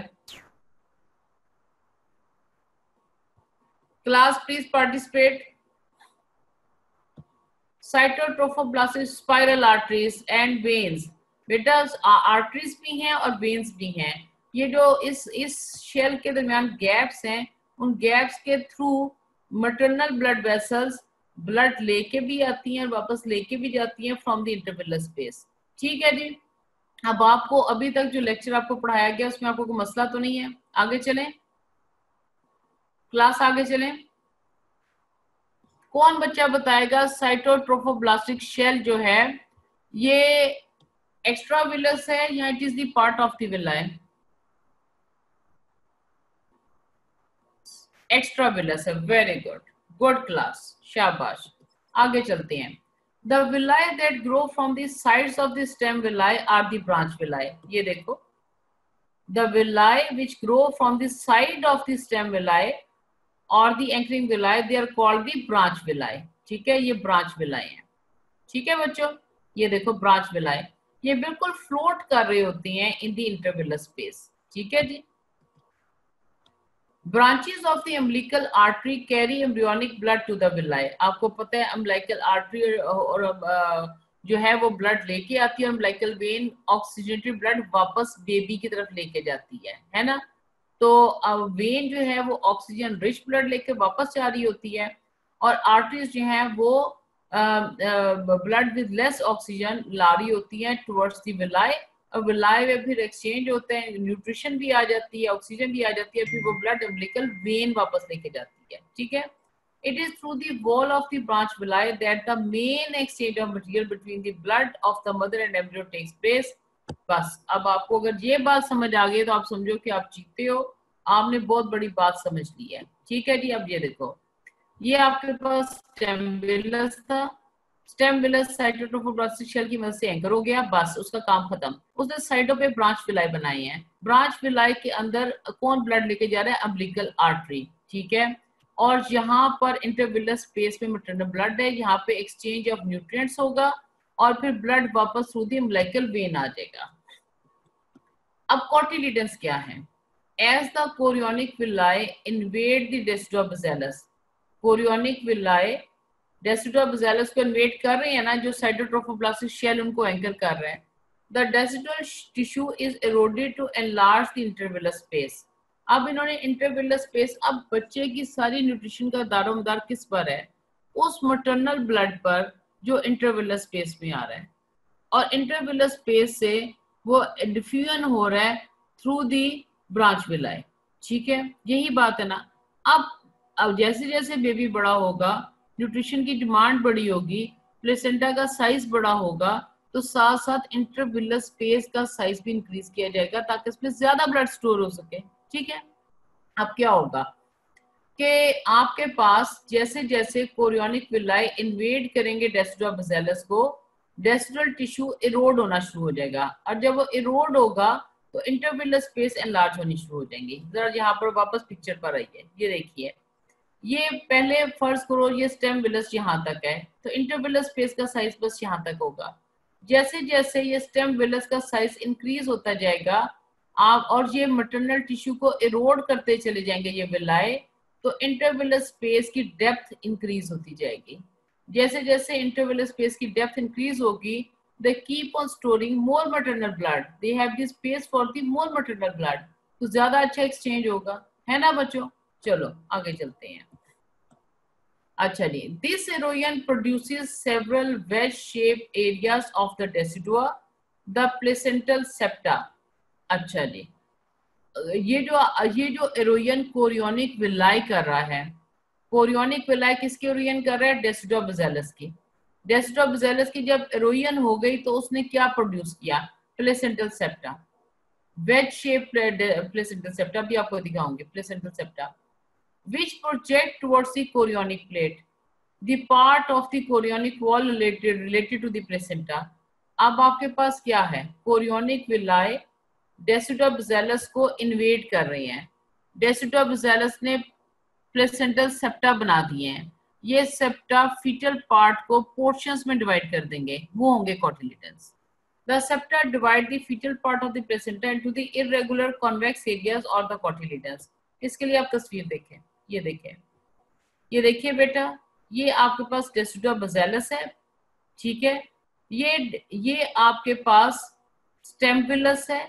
S1: class, please participate. Cytotrophoblastic spiral arteries and veins, बेटा आर्टरीज भी हैं और वेन्स भी हैं। ये जो इस शेल के दरमियान गैप्स हैं, उन गैप्स के through maternal blood vessels blood लेके भी आती हैं और वापस लेके भी जाती हैं फ्रॉम द इंटरविलर स्पेस। ठीक है जी, अब आपको अभी तक जो लेक्चर आपको पढ़ाया गया उसमें आपको कोई मसला तो नहीं है। आगे चलें क्लास, आगे चलें। कौन बच्चा बताएगा साइटोट्रोफोब्लास्टिक शेल जो है ये एक्स्ट्राविलस है या it is the part of the villi. Extravillous है, वेरी गुड, गुड क्लास, शाबाश। आगे चलते हैं। The villi that grow from the sides of the stem villi are the branch villi। ये देखो, the villi which grow from the side of the stem villi or the anchoring villi they are called the branch villi। ठीक है, ये branch villi है। ठीक है बच्चों, ये देखो branch villi, ये बिल्कुल फ्लोट कर रही होती हैं इन द इंटरविलर स्पेस। ठीक है जी, branches of the umbilical artery carry embryonic blood to the villi. आपको पता है अम्बिलिकल आर्टरी और जो है वो ब्लड लेके आती है, अम्बिलिकल वेन ऑक्सीजनेटेड ब्लड वापस बेबी की तरफ लेके जाती है ना। तो वेन जो है वो ऑक्सीजन रिच ब्लड लेके वापस जा रही होती है, और आर्टरीज जो है वो ब्लड विद लेस ऑक्सीजन ला रही होती है टुवर्ड्स द विलाई। और विलाई में फिर एक्सचेंज होते हैं, न्यूट्रिशन भी आ जाती है, ऑक्सीजन भी आ जाती है, फिर वो ब्लड अम्बिलिकल वेन वापस लेके जाती है। ठीक है, it is through the wall of the branch villi that the main exchange of material between the blood of the mother and embryo takes place। बस अब आपको अगर ये बात समझ आ गई तो आप समझो कि आप जीते हो, आपने बहुत बड़ी बात समझ ली है। ठीक है जी, अब ये देखो, ये आपके पास स्टेम विलस था, स्टेम विलस साइटोट्रोफोब्लास्टिक शेल की मदद से एंकर हो गया, बस उसका काम खत्म। उसने साइडों पे ब्रांच विलाई बनाई है, ब्रांच विलाई के अंदर कौन ब्लड लेके जा रहा है, अम्बिलिकल आर्टरी। ठीक है, और यहाँ पर इंटरविलर स्पेस में मैटरनल ब्लड है, यहाँ पे एक्सचेंज ऑफ न्यूट्रिएंट्स होगा और फिर ब्लड वापस थ्रू द अम्बिलिकल वेन आ जाएगा। अब कोटिलिडन्स क्या है? As the chorionic villi invade the decidua basalis, chorionic villi decidua basalis को इन्वेड कर रहे हैं ना, जो साइटोट्रोफोब्लास्टिक शेल उनको एंकर कर रहे हैं। The decidual tissue is eroded to enlarge the intervillous space. अब इन्होंने इंटरविलर स्पेस, अब बच्चे की सारी न्यूट्रिशन का दारोमदार किस पर है? उस मैटरनल ब्लड पर जो इंटरविलर स्पेस में आ रहा है, और इंटरविलर स्पेस से वो डिफ्यूजन हो रहा है थ्रू दी ब्रांच विलाई। ठीक है, यही बात है ना। अब जैसे जैसे बेबी बड़ा होगा, न्यूट्रिशन की डिमांड बड़ी होगी, प्लेसेंटा का साइज बड़ा होगा, तो साथ साथ इंटरविलर स्पेस का साइज भी इंक्रीज किया जाएगा ताकि इसमें ज्यादा ब्लड स्टोर हो सके। ठीक है, अब क्या होगा कि आपके पास जैसे जैसे कोरियोनिक विलाई इन्वेड करेंगे डेसिडोबैसिलस को, डेसिडुअल टिश्यू इरोड होना शुरू हो जाएगा, और जब वो इरोड होगा तो इंटरविलर स्पेस एनलार्ज होनी शुरू हो जाएंगी। जरा यहाँ पर वापस पिक्चर पर आइए, ये देखिए, ये पहले फर्ज करो ये स्टेम विलस यहाँ तक है, तो इंटरविलर स्पेस का साइज बस यहाँ तक होगा। जैसे जैसे ये स्टेम विलस का साइज इंक्रीज होता जाएगा आप, और ये मैटरनल टिश्यू को इरोड करते चले जाएंगे ये विलाए, तो इंटरविलर स्पेस की डेप्थ इंक्रीज होती जाएगी। जैसे जैसे इंटरविलर स्पेस की डेप्थ इंक्रीज होगी, they keep on storing more maternal blood, they have the space for the more maternal blood, तो ज्यादा अच्छा एक्सचेंज होगा, है ना बच्चों। चलो आगे चलते हैं। अच्छा जी, this erosion produces several wedge shaped areas of the decidua, the placental septa। अच्छा जी, ये जो erosion कोरियोनिक विलाई कर रहा है, कोरियोनिक विलाई किसकी एरोजन कर रहा है? डेसिडोबैसिलस की। डेसिडोबैसिलस की जब एरोजन हो गई तो उसने क्या प्रोड्यूस किया? Placental septa, wedge shape placental septa भी आपको दिखाऊंगे, placental septa which project towards the chorionic plate, the part of the chorionic wall related to the placenta। अब आपके पास क्या है? कोरियोनिक विलाई डेसिडोबैसिलस को इन्वेड कर रही हैं, डेसिडोबैसिलस ने प्लेसेंटल सेप्टा बना दिए हैं, ये सेप्टा फीटल पार्ट को पोर्शंस में डिवाइड कर देंगे, वो होंगे cotyledons. The septa divide the fetal part of the placenta into the irregular convex areas or the cotyledons। इसके लिए आप तस्वीर देखें, ये देखें, ये देखिए बेटा, ये आपके पास डेसिडोबैसिलस है। ठीक है, ये आपके पास स्टेम विलस है,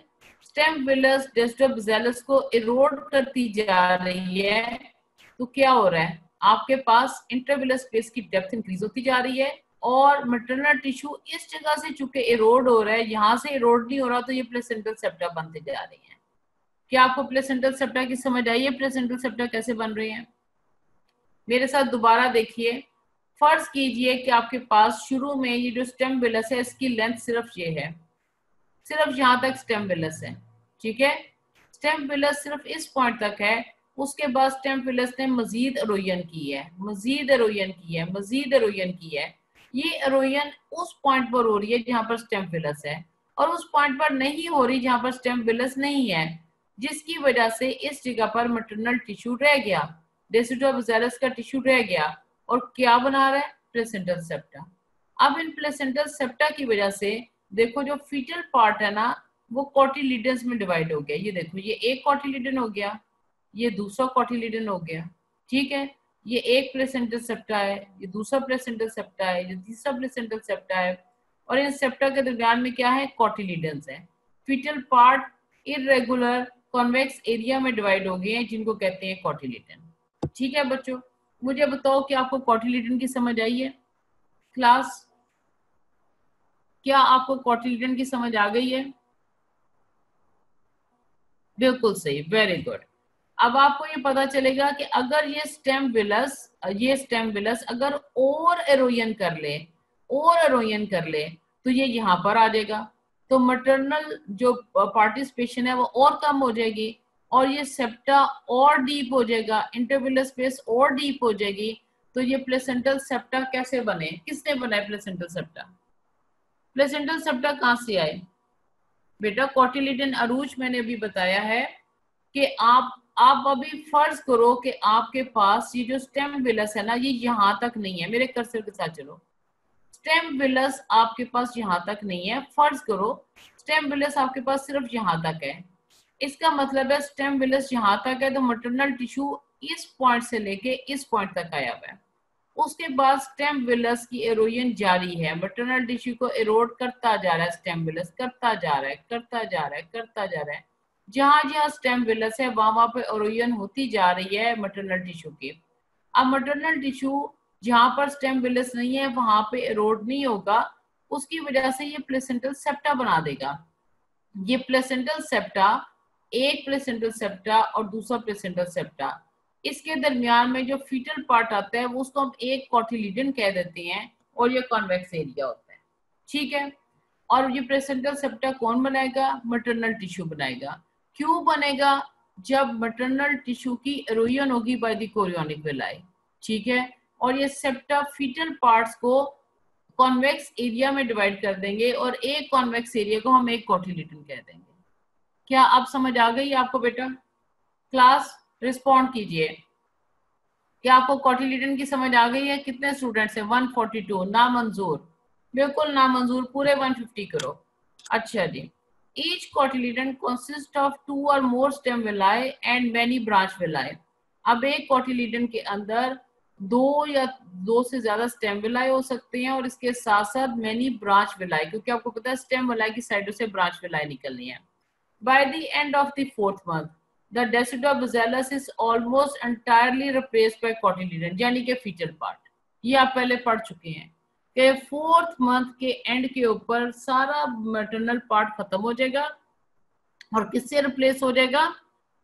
S1: स्टेम विलस डेसिडोबैसिलस को इरोड करती जा रही है, तो क्या हो रहा है? आपके पास इंटरविलर स्पेस की डेप्थ इंक्रीज होती जा रही है, और मैटरनल टिश्यू इस जगह से चूंकि इरोड हो रहा है, यहाँ से इरोड नहीं हो रहा, तो ये प्लेसेंटल सेप्टा बनते जा रही है। क्या आपको प्लेसेंटल सेप्टा की समझ आई है? प्लेसेंटल सेप्टा कैसे बन रही है? मेरे साथ दोबारा देखिए। फर्ज कीजिए कि आपके पास शुरू में ये जो स्टेम विलस है इसकी लेंथ सिर्फ ये है, सिर्फ यहाँ तक स्टेम विलस है। ठीक है, स्टेम विलस सिर्फ इस पॉइंट तक है, उसके बाद स्टेम विलस ने मजीद एरोजन की है, मजीद एरोजन की है, मजीद एरोजन की है। ये एरोजन उस पॉइंट पर हो रही है जहां पर स्टेम विलस है, और उस पॉइंट पर नहीं हो रही जहां पर स्टेम विलस नहीं है, जिसकी वजह से इस जगह पर मैटरनल टिश्यू रह गया, डेसिडोबैसिलस का टिश्यू रह गया, और क्या बना रहा है? Placental septa. अब इन प्लेसेंटल सेप्टा की वजह से देखो जो फीटल पार्ट है ना, वो कोटिलिडन्स में डिवाइड हो गया। ये देखो, ये एक कोटिलिडन हो गया, ये दूसरा कॉटिलीडन हो गया, ठीक है। ये एक प्लेसेंटल सेप्टा है, ये दूसरा प्लेसेंटल सेप्टा है, ये तीसरा प्लेसेंटल सेप्टा है, और इन सेप्टा के दरमियान में क्या है, कॉटिलीडन्स है। Fetal part irregular convex area में डिवाइड हो गए हैं, जिनको कहते हैं कॉटिलीडन। ठीक है बच्चों, मुझे बताओ कि आपको कॉटिलीडन की समझ आई है क्लास? क्या आपको कॉटिलीडन की समझ आ गई है? बिल्कुल सही, वेरी गुड। अब आपको ये पता चलेगा कि अगर ये स्टेम विलस अगर और एरोजन कर ले तो ये यहाँ पर आ जाएगा, तो मटरनल जो पार्टिसिपेशन है वो और कम हो जाएगी, और ये सेप्टा और डीप हो जाएगा, इंटरविलस स्पेस और डीप हो जाएगी। तो ये प्लेसेंटल सेप्टा कैसे बने, किसने बनाए प्लेसेंटल सेप्टा? प्लेसेंटल सेप्टा कहाँ से आए बेटा? कॉटिलीडन अरूज मैंने अभी बताया है कि आप अभी फर्ज करो कि आपके पास ये जो स्टेम विलस है ना, ये यहाँ तक नहीं है। मेरे कर्सर के साथ चलो, स्टेम विलस आपके पास यहाँ तक नहीं है। फर्ज करो स्टेम विलस आपके पास सिर्फ यहाँ तक है। इसका मतलब है स्टेम विलस यहाँ तक है, तो मटरनल टिश्यू इस पॉइंट से लेके इस पॉइंट तक आया हुआ है। उसके बाद स्टेम विलस की एरोजन जारी है, मटरनल टिश्यू को एरोड करता जा रहा है, स्टेम विलस करता जा रहा है, करता जा रहा है, करता जा रहा है। जहां जहां स्टेम विलस है वहां पे एरोजन होती जा रही है मटरनल टिश्यू की। अब मटरनल टिश्यू जहां पर स्टेम विलस नहीं है वहां पे एरोड नहीं होगा, उसकी वजह से ये प्लेसेंटल सेप्टा बना देगा। ये प्लेसेंटल सेप्टा, एक प्लेसेंटल सेप्टा और दूसरा प्लेसेंटल सेप्टा, इसके दरमियान में जो फीटल पार्ट आता है वो उसको हम एक कॉटिलीडन कह देते हैं, और ये कॉन्वेक्स एरिया होता है, ठीक है। और ये प्लेसेंटल सेप्टा कौन बनाएगा? मटरनल टिश्यू बनाएगा। क्यों बनेगा? जब मटरनल टिश्यू की एरोजन होगी बाय द कोरियोनिक विलाई, ठीक है। और ये सेप्टा फीटल पार्ट्स को कॉन्वेक्स एरिया में डिवाइड कर देंगे, और एक कॉन्वेक्स एरिया को हम एक कॉटिलीडन कह देंगे। क्या आप समझ आ गई आपको बेटा? क्लास रिस्पॉन्ड कीजिए, क्या आपको कॉटिलीडन की समझ आ गई है? कितने स्टूडेंट्स हैं? 142। ना मंजूर, बिल्कुल ना मंजूर, पूरे 150 करो। अच्छा जी। ईच कॉटिलीडन कंसिस्ट ऑफ 2 और more stem villi and many branch villi. अब एक कॉटिलीडन के अंदर 2 से ज्यादा स्टेम विलाई हो सकते हैं, और इसके साथ साथ मैनी ब्रांच विलाई, क्योंकि आपको पता है स्टेम विलाई की साइडों से ब्रांच विलाई निकलनी है। By the end of the 4th month, the Decidobacillus is almost entirely replaced by cotyledon, यानी कि फीचर पार्ट। ये आप पहले पढ़ चुके हैं कि 4th मंथ के एंड के ऊपर सारा मैटरनल पार्ट खत्म हो जाएगा, और किससे रिप्लेस हो जाएगा?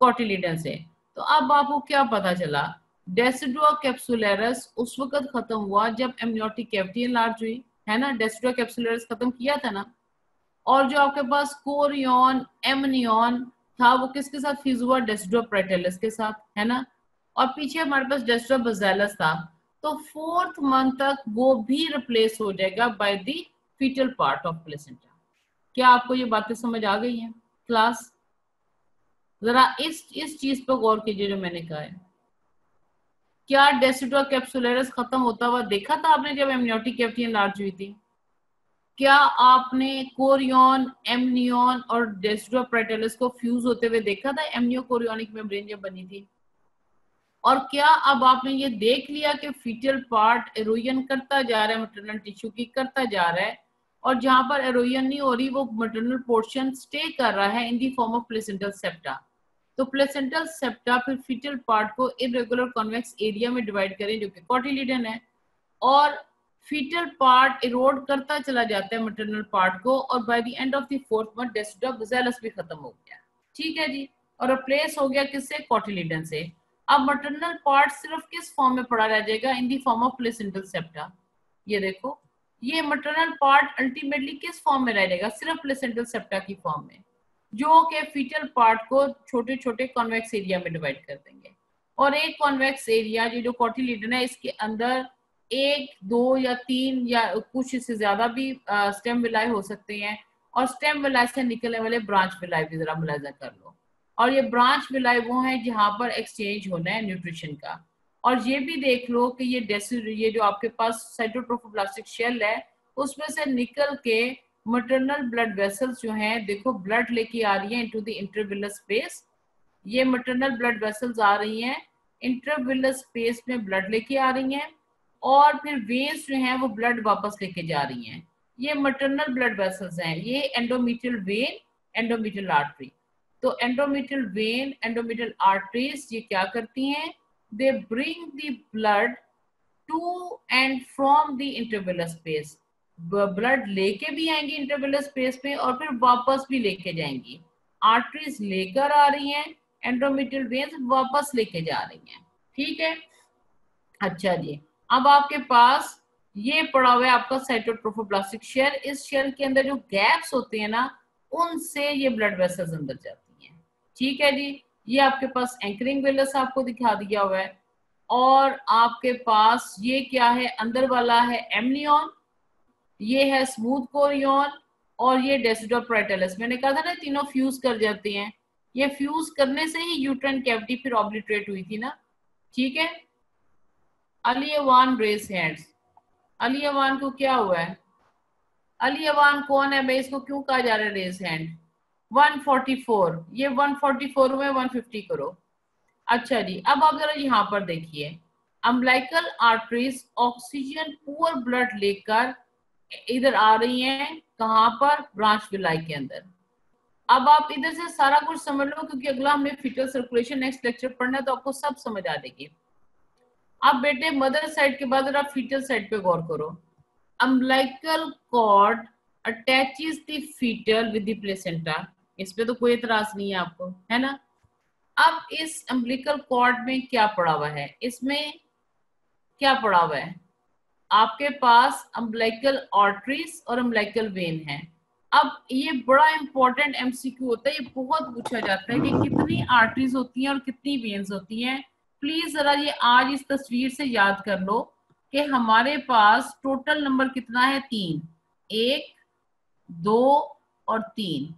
S1: कॉटिलीडन से। तो अब आपको क्या पता चला? डेसिडुआ कैप्सुलरिस उस वक्त खत्म हुआ जब एमनियोटिक कैविटी एनलार्ज हुई, है ना। डेसिडुआ कैप्सुलरिस खत्म किया था ना। और जो आपके पास कोरियन एमनियन था वो किसके साथ फ्यूज हुआ? डेसिडुआ प्रेटेलिस के साथ, है ना। और पीछे हमारे पास डेसिडुआ बेसिलस था। तो 4th मंथ तक वो भी रिप्लेस हो जाएगा by the fetal part of placenta. क्या आपको ये बातें समझ आ गई हैं क्लास? जरा इस चीज पर गौर कीजिए जो मैंने कहा है। क्या डेसिडुआ कैप्सुलरिस खत्म होता हुआ देखा था आपने जब एमनियोटिक कैविटी एनलार्ज हुई थी? क्या आपने कोरियन, एमनियन और डेसिडुआ प्रेटेलिस को फ्यूज होते हुए देखा था? एमनियो कोरियोनिक मेम्ब्रेन जब बनी थी। और क्या अब आपने ये देख लिया कि फीटल पार्ट एरोजन करता जा रहा है, मैटरनल टिश्यू की करता जा रहा है, और जहां पर एरोजन नहीं हो रही वो मैटरनल पोर्शन स्टे कर रहा है in the form of placental septa. तो प्लेसेंटल सेप्टा फिर फीटल पार्ट को इरेगुलर कॉन्वेक्स एरिया में डिवाइड करें जो कि कॉटिलीडन है, और फीटल पार्ट इरोड करता चला जाता है मैटरनल पार्ट को, और bye the end of the 4th month decidua bacillus भी खत्म हो गया, ठीक है जी। और रिप्लेस हो गया किससे? कॉटिलीडन से। अब मैटरनल पार्ट सिर्फ किस फॉर्म में पड़ा रह जाएगा? In the form of placental septa. ये देखो, ये मैटरनल पार्ट अल्टीमेटली किस फॉर्म में रह जाएगा? सिर्फ प्लेसेंटल सेप्टा की फॉर्म में, जो कि फीटल पार्ट को छोटे छोटे कॉन्वेक्स एरिया में डिवाइड कर देंगे। और एक कॉन्वेक्स एरिया जो कॉटिलीडन है इसके अंदर 1, 2 या 3 या कुछ इससे ज्यादा भी स्टेम विलाई हो सकते हैं, और स्टेम विलाई से निकलने वाले ब्रांच विलाई भी जरा मुलाजा कर लो। और ये ब्रांच विलाई वो है जहां पर एक्सचेंज होना है न्यूट्रिशन का। और ये भी देख लो कि ये जो आपके पास साइटोट्रोफोब्लास्टिक शेल है उसमें से निकल के मैटरनल ब्लड वेसल्स जो हैं, देखो ब्लड लेके आ रही है इनटू द इंटरविलर स्पेस। ये मैटरनल ब्लड वेसल्स आ रही हैं, इंट्राविलस स्पेस में ब्लड लेके आ रही हैं, और फिर वेन्स जो हैं वो ब्लड वापस लेके जा रही हैं। ये मैटरनल ब्लड वेसल्स हैं, ये एंडोमेट्रियल वेन, एंडोमेट्रियल आर्टरी। तो एंडोमेट्रियल वेन, एंडोमेट्रियल आर्टरीज ये क्या करती हैं, they bring the blood to and from the intervillous space. Blood लेके भी आएंगी इंटरविलस स्पेस में और फिर वापस भी लेके जाएंगी। आर्टरीज लेकर आ रही हैं, एंडोमेट्रियल वेन्स वापस लेके जा रही हैं। ठीक है, अच्छा जी। अब आपके पास ये पड़ा हुआ है आपका साइटोट्रोफोब्लास्टिक शेल। इस शेल के अंदर जो गैप्स होते हैं ना, उनसे ये ब्लड वेसल्स अंदर जाती हैं। ठीक है जी, ये आपके पास एंकरिंग वेलस आपको दिखा दिया हुआ है। और आपके पास ये क्या है, अंदर वाला है एमनियन, ये है स्मूथ कोरियन, और ये डेसिडो प्रेटेलस। मैंने कहा था ना तीनों फ्यूज कर जाते हैं, ये फ्यूज करने से ही यूट्राइन कैविटी फिर ऑब्लिटरेट हुई थी ना। ठीक है, अलियवान रेस हैंड्स। अलियवान को क्या हुआ है, अलियवान कौन है भाई, इसको क्यों कहा जा रहा है रेस हैंड। 144, ये 144 में 150 करो। अच्छा जी, अब आप जरा यहाँ पर देखिए, umbilical arteries oxygen poor blood लेकर इधर आ रही हैं, कहाँ पर, ब्रांच विलाई के अंदर। अब आप इधर से सारा कुछ समझ लो, क्योंकि अगला हमने फीटल सर्कुलेशन नेक्स्ट लेक्चर पढ़ना है, तो आपको सब समझ आ जाएगी। अब बेटे मदर साइड के बाद आप फीटल साइड पे गौर करो। Umbilical cord attaches the fetal with the placenta. इस पे तो कोई इतराज नहीं है आपको, है ना। अब इस अम्बिलिकल कॉर्ड में क्या पड़ा हुआ है, इसमें क्या पड़ा हुआ है, आपके पास अम्बिलिकल आर्टरीज और अम्बिलिकल वेन है। अब ये बड़ा इंपॉर्टेंट एमसीक्यू होता है, ये बहुत पूछा जाता है कि कितनी आर्टरीज होती हैं और कितनी वेन्स होती हैं। प्लीज जरा ये आज इस तस्वीर से याद कर लो कि हमारे पास टोटल नंबर कितना है, 3, 1, 2 और 3।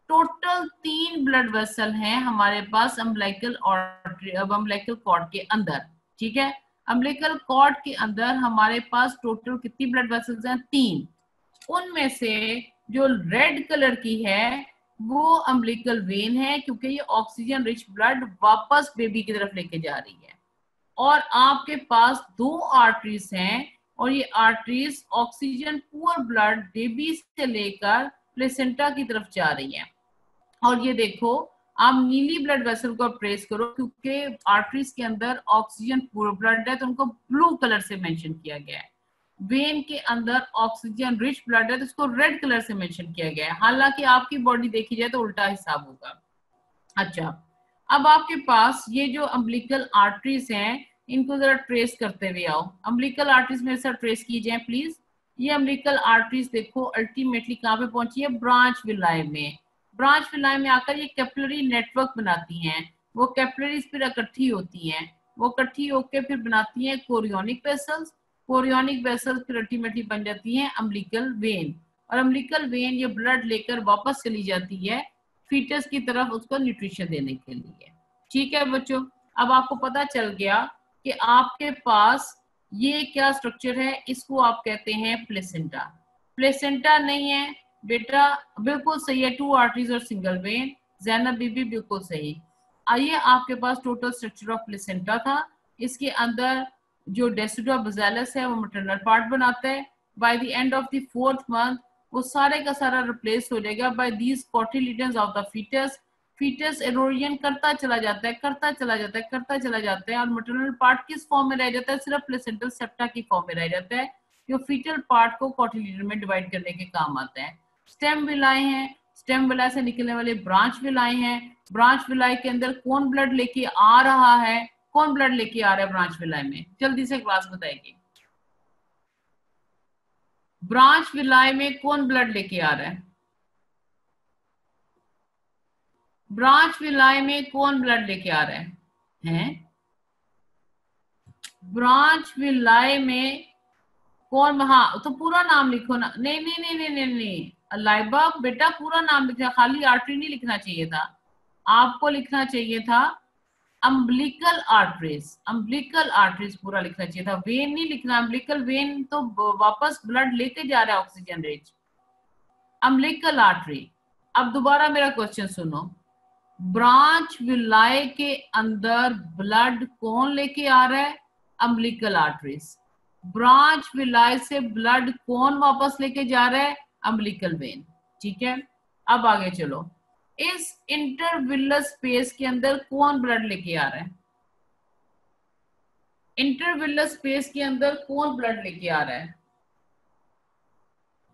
S1: टोटल 3 ब्लड वेसल हैं हमारे पास अम्बिलिकल आर्टरी, अब अम्बिलिकल कॉर्ड के अंदर। ठीक है, अम्बिलिकल कॉर्ड के अंदर हमारे पास टोटल कितनी ब्लड वेसल्स हैं, 3। उनमें से जो रेड कलर की है वो अम्बिलिकल वेन है, क्योंकि ये ऑक्सीजन रिच ब्लड वापस बेबी की तरफ लेके जा रही है। और आपके पास 2 आर्टरीज हैं, और ये arteries oxygen poor blood baby से लेकर प्लेसेंटा की तरफ जा रही है। और ये देखो, आप नीली ब्लड वेसल को ट्रेस करो, क्योंकि आर्टरीज के अंदर ऑक्सीजन पुअर ब्लड है तो उनको ब्लू कलर से मेंशन किया गया है। वेन के अंदर ऑक्सीजन रिच ब्लड है तो इसको रेड कलर से मेंशन किया गया है। हालांकि आपकी बॉडी देखी जाए तो उल्टा हिसाब होगा। अच्छा, अब आपके पास ये जो अम्बिलिकल आर्टरीज हैं, इनको जरा ट्रेस करते हुए आओ। अम्बिलिकल आर्टरीज मेरे साथ ट्रेस कीजिए प्लीज। ये अम्बिलिकल आर्टरीज देखो अल्टीमेटली कहाँ पे पहुंची है, ब्रांच विलाई में। ब्रांच विलाई में आकर ये कैपिलरी नेटवर्क बनाती हैं, वो कैपिलरीज फिर इकट्ठी होती हैं, वो इकट्ठी होकर फिर बनाती हैं कोरियोनिक वेसल्स। कोरियोनिक वेसल्स फिर अल्टीमेटली बन जाती हैं अम्बिलिकल वेन, और अम्बिलिकल वेन ये ब्लड लेकर वापस चली जाती है फीटस की तरफ उसको न्यूट्रिशन देने के लिए। ठीक है बच्चों, अब आपको पता चल गया कि आपके पास ये क्या स्ट्रक्चर है, इसको आप कहते हैं प्लेसेंटा। प्लेसेंटा नहीं है बेटा, बिल्कुल सही है, 2 आर्टरीज और सिंगल वेन। जैनब बीबी बिल्कुल सही। आइए, आपके पास टोटल स्ट्रक्चर ऑफ प्लेसेंटा था। इसके अंदर जो डेसिडुआ बेसिलस है वो मैटरनल पार्ट बनाता है। By the end of the 4th month वो सारे का सारा रिप्लेस हो जाएगा by these cotyledons of the fetus. Fetus erosion करता चला जाता है, करता चला जाता है, करता चला जाता है, और मैटरनल पार्ट किस फॉर्म में रह जाता है, सिर्फ प्लेसेंटल सेप्टा की फॉर्म में रह जाता है, जो फीटल पार्ट को कोटिलिडन में डिवाइड करने के काम आता है। स्टेम विलाई हैं, स्टेम विलाई से निकलने वाले ब्रांच विलाई हैं। ब्रांच विलाई के अंदर कौन ब्लड लेके आ रहा है, कौन ब्लड लेके आ रहा है ब्रांच विलाई में, जल्दी से क्लास बताएगी। ब्रांच विलाई में कौन ब्लड लेके आ रहा है, ब्रांच विलाई में कौन ब्लड लेके आ रहा है, हैं? ब्रांच विलाई में कौन, हाँ तो पूरा नाम लिखो ना। नहीं नहीं नहीं नहीं नहीं नहीं लाइबा बेटा, पूरा नाम लिखना, खाली आर्टरी नहीं लिखना चाहिए था, आपको लिखना चाहिए था अम्बिलिकल आर्टरीज। अम्बिलिकल आर्टरीज पूरा लिखना चाहिए था, वेन नहीं लिखना। अम्बिलिकल वेन तो वापस ब्लड लेके जा रहा है ऑक्सीजन रिच। Umbilical artery. अब दोबारा मेरा क्वेश्चन सुनो, ब्रांच विलाय के अंदर ब्लड कौन लेके आ रहा है? Umbilical arteries. ब्रांच विलाय से ब्लड कौन वापस लेके जा रहा है? Umbilical when. ठीक है, अब आगे चलो। इस इंटरविलस स्पेस के अंदर कौन ब्लड लेके आ रहा है? इंटरविलस स्पेस के अंदर कौन ब्लड लेके आ रहा है?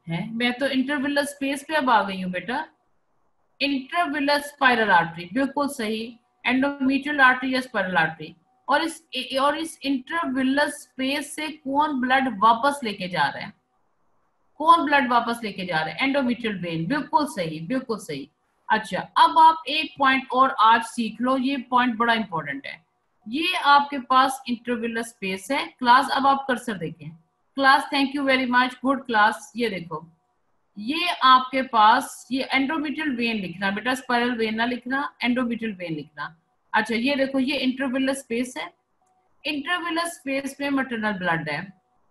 S1: मैं तो इंटरविलस स्पेस पे अब आ गई हूँ बेटा। इंटरविलस स्पाइरल आर्टरी, बिल्कुल सही। एंडोमीट्रियल आर्टरी या स्पाइरल आर्टरी। और इस इंटरविलस स्पेस से कौन ब्लड वापस लेके जा रहा है? कौन ब्लड वापस लेके जा रहा है? एंडोमीट्रियल वेन, बिल्कुल सही, बिल्कुल सही। अच्छा, अब आप एक पॉइंट और आज सीख लो, ये पॉइंट बड़ा इंपॉर्टेंट है। ये आपके पास इंटरविलस स्पेस है। क्लास, अब आप कर्सर देखें। Class, thank you very much, good class. ये देखो, ये आपके पास ये एंडोमीट्रियल वेन लिखना बेटा, स्पाइरल वेन ना लिखना, एंडोमीट्रियल वेन लिखना। अच्छा, ये देखो, ये इंटरविलस स्पेस है। इंटरविलस स्पेस में मैटरनल ब्लड है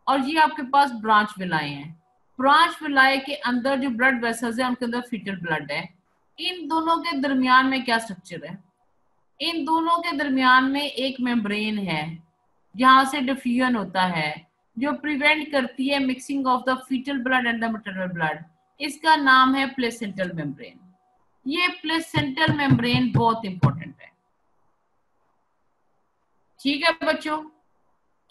S1: और ये आपके पास ब्रांच विलाए हैं। ब्रांच विलाए के अंदर जो ब्लड वेसल्स है उनके अंदर फीटल ब्लड है। इन दोनों के दरमियान में क्या स्ट्रक्चर है? इन दोनों के दरमियान में एक मेम्ब्रेन है जहां से डिफ्यूजन होता है, जो प्रिवेंट करती है mixing of the fetal blood and the maternal blood. इसका नाम है प्लेसेंटल मेम्ब्रेन। ये प्लेसेंटल मेम्ब्रेन बहुत इंपॉर्टेंट है। ठीक है बच्चों,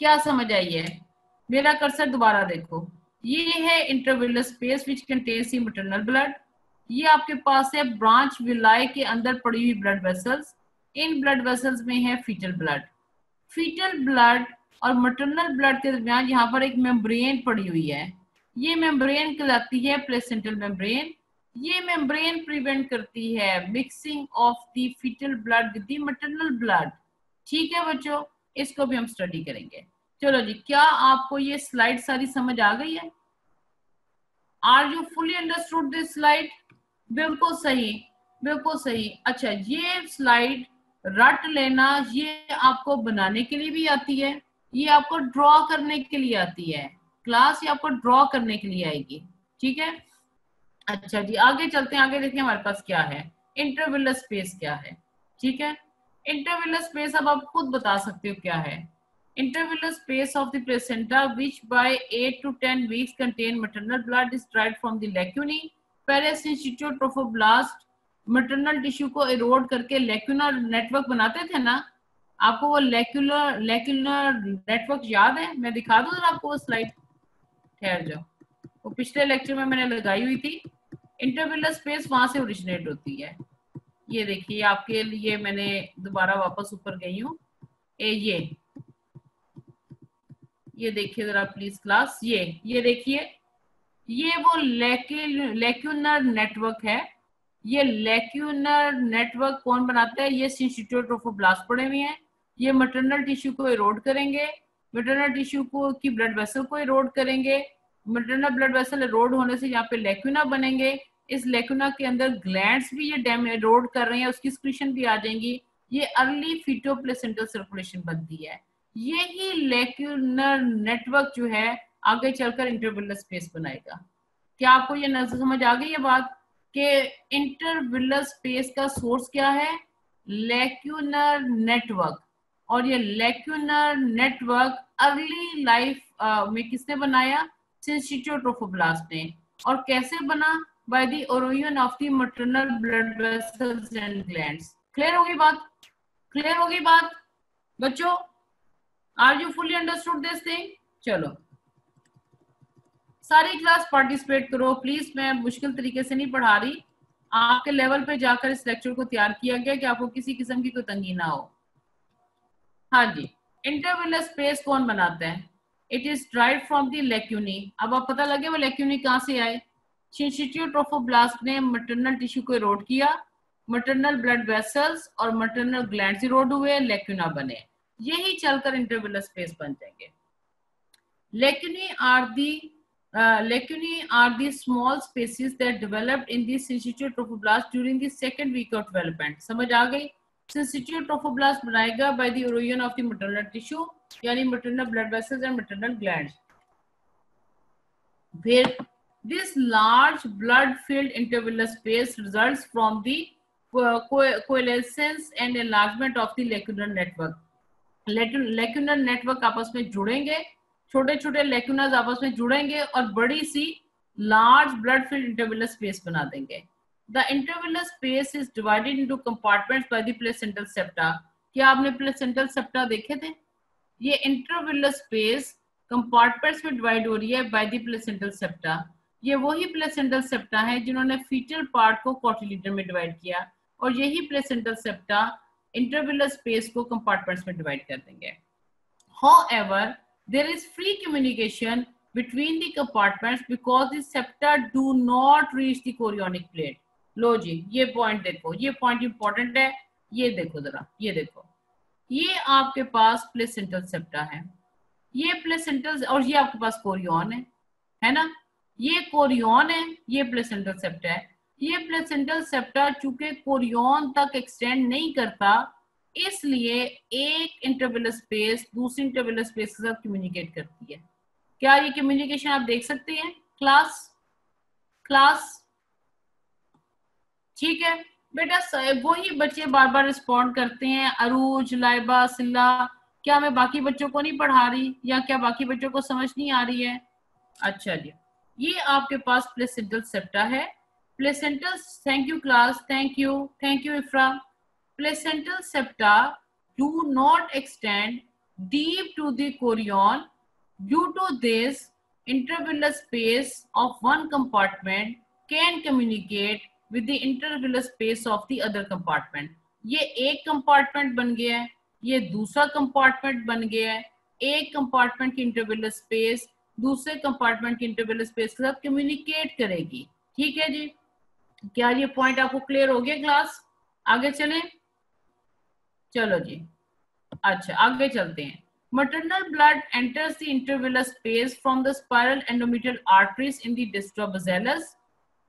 S1: क्या समझ आई है? मेरा कर्सर दोबारा देखो, ये है intervillous space which contains the maternal blood. ये आपके पास है ब्रांच विलाय के अंदर पड़ी हुई blood vessels. In blood vessels में है फीटल ब्लड। फीटल ब्लड और मैटरनल ब्लड के दरमियान यहाँ पर एक मेम्ब्रेन पड़ी हुई है। ये मेम्ब्रेन कहलाती है प्लेसेंटल मेम्ब्रेन। ये मेम्ब्रेन प्रिवेंट करती है mixing of the fetal blood with the maternal blood. ठीक है बच्चों, इसको भी हम स्टडी करेंगे। चलो जी, क्या आपको ये स्लाइड सारी समझ आ गई है? Are you fully understood this slide? बिल्कुल सही, बिल्कुल सही। अच्छा, ये स्लाइड रट लेना, ये आपको बनाने के लिए भी आती है, ये आपको ड्रॉ करने के लिए आती है। क्लास, ये आपको ड्रॉ करने के लिए आएगी। ठीक है, अच्छा जी, आगे चलते हैं, आगे देखते हैं हमारे पास क्या है। इंटरविलस स्पेस क्या है? ठीक है, इंटरविलस स्पेस अब आप खुद बता सकते हो क्या है। Intervillous space of the placenta, which by 8 to 10 weeks contain maternal blood, is derived from the lacunae. Parasyncytial trophoblast maternal tissue को erode करके लेक्यूलर नेटवर्क बनाते थे ना? आपको वो लेक्यूलर नेटवर्क याद है? मैं दिखा दूं जरा आपको वो स्लाइड, ठहर जाओ, वो पिछले लेक्चर में मैंने लगाई हुई थी। इंटरविलस स्पेस वहां से ओरिजिनेट होती है। ये देखिए, आपके लिए मैंने दोबारा वापस ऊपर गई हूँ। ये देखिए जरा प्लीज क्लास, ये देखिए, ये वो लेक्यूनर नेटवर्क है। ये लेक्यूनर नेटवर्क कौन बनाता है? ये सिंसिटिव ट्रोफोब्लास्ट पड़े हुए हैं। ये मैटरनल टिश्यू को इरोड करेंगे, मैटरनल टिश्यू को की ब्लड वेसल को इरोड करेंगे। मैटरनल ब्लड वेसल इरोड होने से यहाँ पे लेक्यूना बनेंगे। इस लेक्यूना के अंदर ग्लैंड्स भी ये इरोड कर रहे हैं, उसकी सिक्रीशन भी आ जाएंगी। ये अर्ली फीटो प्लेसेंटल सर्कुलेशन बनती है। यही लेक्यूनर नेटवर्क जो है आगे चलकर इंटरविलस स्पेस बनाएगा। क्या आपको ये नजर समझ आ गई है बात कि इंटरविलस स्पेस का सोर्स क्या है? लेक्यूनर नेटवर्क। और ये लेक्यूनर नेटवर्क अर्ली लाइफ में किसने बनाया? सिंसिटिव ट्रोफोब्लास्ट ने। और कैसे बना? By the erosion of the maternal blood vessels and glands. Clear होगी बात? क्लियर होगी बात बच्चों? Are you fully understood this thing? चलो, सारी क्लास पार्टिसिपेट करो प्लीज। मैं मुश्किल तरीके से नहीं पढ़ा रही, आपके लेवल पे जाकर इस लेक्चर को तैयार किया गया कि आपको किसी किस्म की कोई तंगी ना हो। हाँ जी, इंटरविलस स्पेस कौन बनाता है? It is derived from the lacunae. अब आप पता लगे वो लेक्यूनी कहाँ से आए? सिंसिटिव ट्रोफोब्लास्ट ने मैटरनल टिश्यू को इरोड किया, मैटरनल ब्लड वेसल्स और मैटरनल ग्लैंड्स इरोड हुए, लेक्यूना बने। यही चलकर इंटरविलस स्पेस बन जाएंगे। Lacunae are the small spaces that developed in the syncytial trophoblast during the second week of development. समझ आ गई? Syncytial trophoblast बनाएगा by the erosion of the maternal tissue, यानी maternal blood vessels and maternal glands. Where this large blood-filled intervillous space results from the coalescence and enlargement of the lacunar network. Lacunar network आपस में जुड़ेंगे, छोटे छोटे लेक्यूनर्स आपस में जुड़ेंगे और बड़ी सी large blood filled intervillous space बना देंगे. The intervillous space is divided into compartments by the placental septa. क्या आपने प्लेसेंटल सेप्टा देखे थे? ये इंटरविलर स्पेस कंपार्टमेंट्स में डिवाइड हो रही है बाय द प्लेसेंटल सेप्टा. ये वही प्लेसेंटल सेप्टा है जिन्होंने फीटल पार्ट को कोटिलीडर में डिवाइड किया, और यही प्लेसेंटल सेप्टा इंटरविलर स्पेस को कंपार्टमेंट्स में डिवाइड कर देंगे. However, there is free communication between the compartments because the septa do not reach the chorionic plate. लो जी, ये पॉइंट देखो, ये पॉइंट इंपॉर्टेंट है. ये देखो जरा, ये देखो, ये आपके पास प्लेसेंटल सेप्टा है, ये प्लेसेंटल, और ये आपके पास कोरियन है ना? ये कोरियन है, ये प्लेसेंटल सेप्टा है. ये प्लेसेंटल सेप्टा चूंकि कोरियन तक एक्सटेंड नहीं करता, इसलिए एक इंटरविलर स्पेस दूसरी इंटरविलर स्पेस के साथ कम्युनिकेट करती है. क्या ये कम्युनिकेशन आप देख सकते हैं क्लास? ठीक है बेटा, वही बच्चे बार बार रिस्पॉन्ड करते हैं. अरूज, लाइबा, सिल्ला, क्या मैं बाकी बच्चों को नहीं पढ़ा रही, या क्या बाकी बच्चों को समझ नहीं आ रही है? अच्छा जी, ये आपके पास प्लेसेंटल सेप्टा है. Placental, thank you class, thank you इफ्रा. Placental septa do not extend deep to the chorion. Due to this, intervillar space of one compartment can communicate with the intervillar space of the other compartment. ये एक compartment बन गया है, ये दूसरा compartment बन गया है. एक कंपार्टमेंट की इंटरविलर स्पेस दूसरे कंपार्टमेंट की इंटरविलर स्पेस के साथ कम्युनिकेट करेगी. ठीक है जी, क्या ये पॉइंट आपको क्लियर हो गया क्लास? आगे चलें, चलो जी. अच्छा, आगे चलते हैं. Maternal blood enters the intervillar space from the spiral endometrial arteries in the distrobacillus.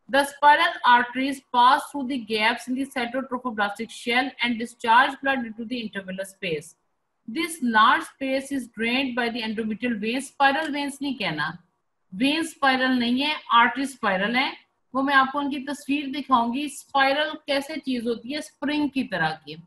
S1: The spiral arteries pass through the gaps in the cytotrophoblastic shell and discharge blood into the intervillar space. This large space is drained by the endometrial veins. Spiral veins नहीं कहना, vein spiral नहीं है, artery spiral है. वो मैं आपको उनकी तस्वीर दिखाऊंगी. स्पाइरल कैसे चीज होती है? स्प्रिंग की तरह की.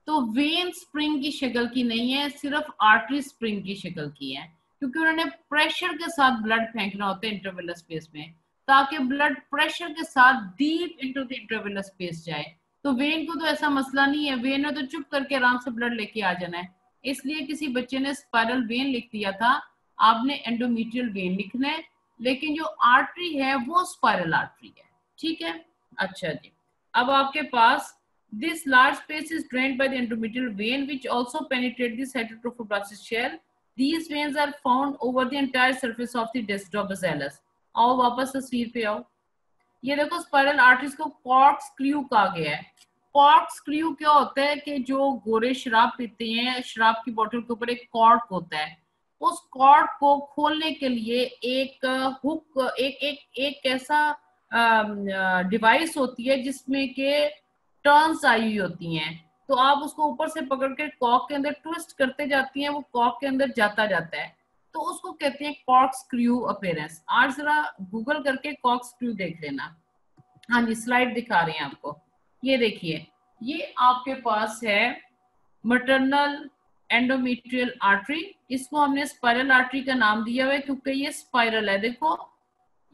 S1: तो वेन स्प्रिंग की शक्ल की नहीं है, सिर्फ आर्टरी स्प्रिंग की शक्ल की है, क्योंकि उन्होंने प्रेशर के साथ ब्लड फेंकना होता है इंटरविलर स्पेस में, ताकि ब्लड प्रेशर के साथ deep into the intervillous space जाए. तो वेन को तो ऐसा मसला नहीं है, वेन ने तो चुप करके आराम से ब्लड लेके आ जाना है. इसलिए किसी बच्चे ने स्पाइरल वेन लिख दिया था, आपने एंडोमेट्रियल वेन लिखना है, लेकिन जो आर्टरी है वो स्पाइरल आर्टरी है. ठीक है, अच्छा जी. अब आपके पास this large space is drained by the endometrial vein which also penetrate the cytotrophoblastic shell. These veins are found over the entire surface of the distrobacillus. आओ वापस तस्वीर पे आओ. ये देखो स्पाइरल आर्टरीज को कॉर्क्सक्रू कहा गया है. कॉर्क्सक्रू क्या होता है कि जो गोरे शराब पीते हैं, शराब की बोतल के ऊपर एक कॉर्क होता है, उस कॉर्क को खोलने के लिए एक हुक, एक ऐसा डिवाइस होती है जिसमें के टर्न्स आई हुई होती हैं. तो आप उसको ऊपर से पकड़ के कॉर्क के अंदर ट्विस्ट करते जाती हैं, वो कॉर्क के अंदर जाता जाता है, तो उसको कहते हैं कॉर्क्सक्रू अपीयरेंस. आज जरा गूगल करके कॉर्क्सक्रू देख लेना. हाँ जी, स्लाइड दिखा रहे हैं आपको. ये देखिए, ये आपके पास है मैटरनल एंडोमेट्रियल आर्टरी. इसको हमने स्पाइरल आर्टरी का नाम दिया हुआ है क्योंकि ये स्पाइरल है. देखो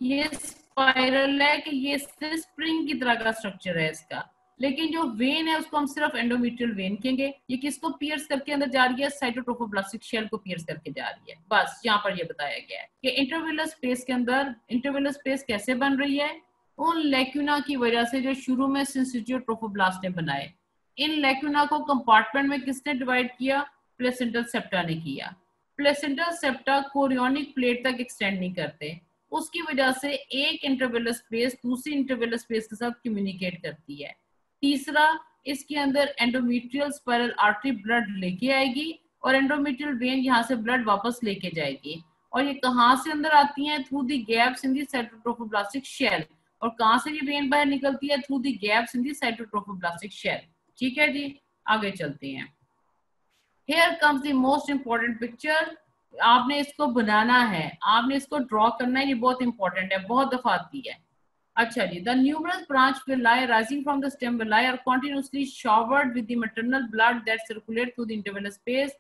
S1: ये स्पाइरल है कि ये स्प्रिंग की तरह का स्ट्रक्चर है इसका, लेकिन जो वेन है उसको हम सिर्फ एंडोमेट्रियल वेन कहेंगे. ये किसको पियर्स करके अंदर जा रही है? साइटोट्रोफोब्लास्टिक शेल को पियर्स करके जा रही है. बस यहाँ पर ये बताया गया है कि इंटरविलर स्पेस के अंदर इंटरविलर स्पेस कैसे बन रही है, उन लेक्यूना की वजह से जो शुरू में सिंसिटियो ट्रोफोब्लास्ट ने बनाए. इन लेक्यूना को कंपार्टमेंट में किसने डिवाइड किया? प्लेसेंटल सेप्टा ने किया. प्लेसेंटल सेप्टा कोरियोनिक प्लेट तक एक्सटेंड नहीं करते, उसकी वजह से एक इंटरविलर स्पेस दूसरी इंटरविलर स्पेस के साथ कम्युनिकेट करती है. तीसरा, इसके अंदर एंडोमेट्रियल स्पाइरल आर्टरी ब्लड लेके आएगी और एंडोमेट्रियल वेन यहाँ से ब्लड वापस लेके जाएगी. और ये कहाँ से अंदर आती हैं? Through the gaps in the cytotrophoblastic shell. और कहाँ से ये वेन बाहर निकलती है? Through the gaps in the cytotrophoblastic shell. ठीक है जी, आगे चलते हैं. Here comes the most important picture. आपने इसको बनाना है, आपने इसको ड्रॉ करना है. ये बहुत इंपॉर्टेंट है, बहुत दफा आती है. अच्छा जी, the numerous branch villi rising from the stem villi are continuously showered with the maternal blood that circulates through the intervillous space.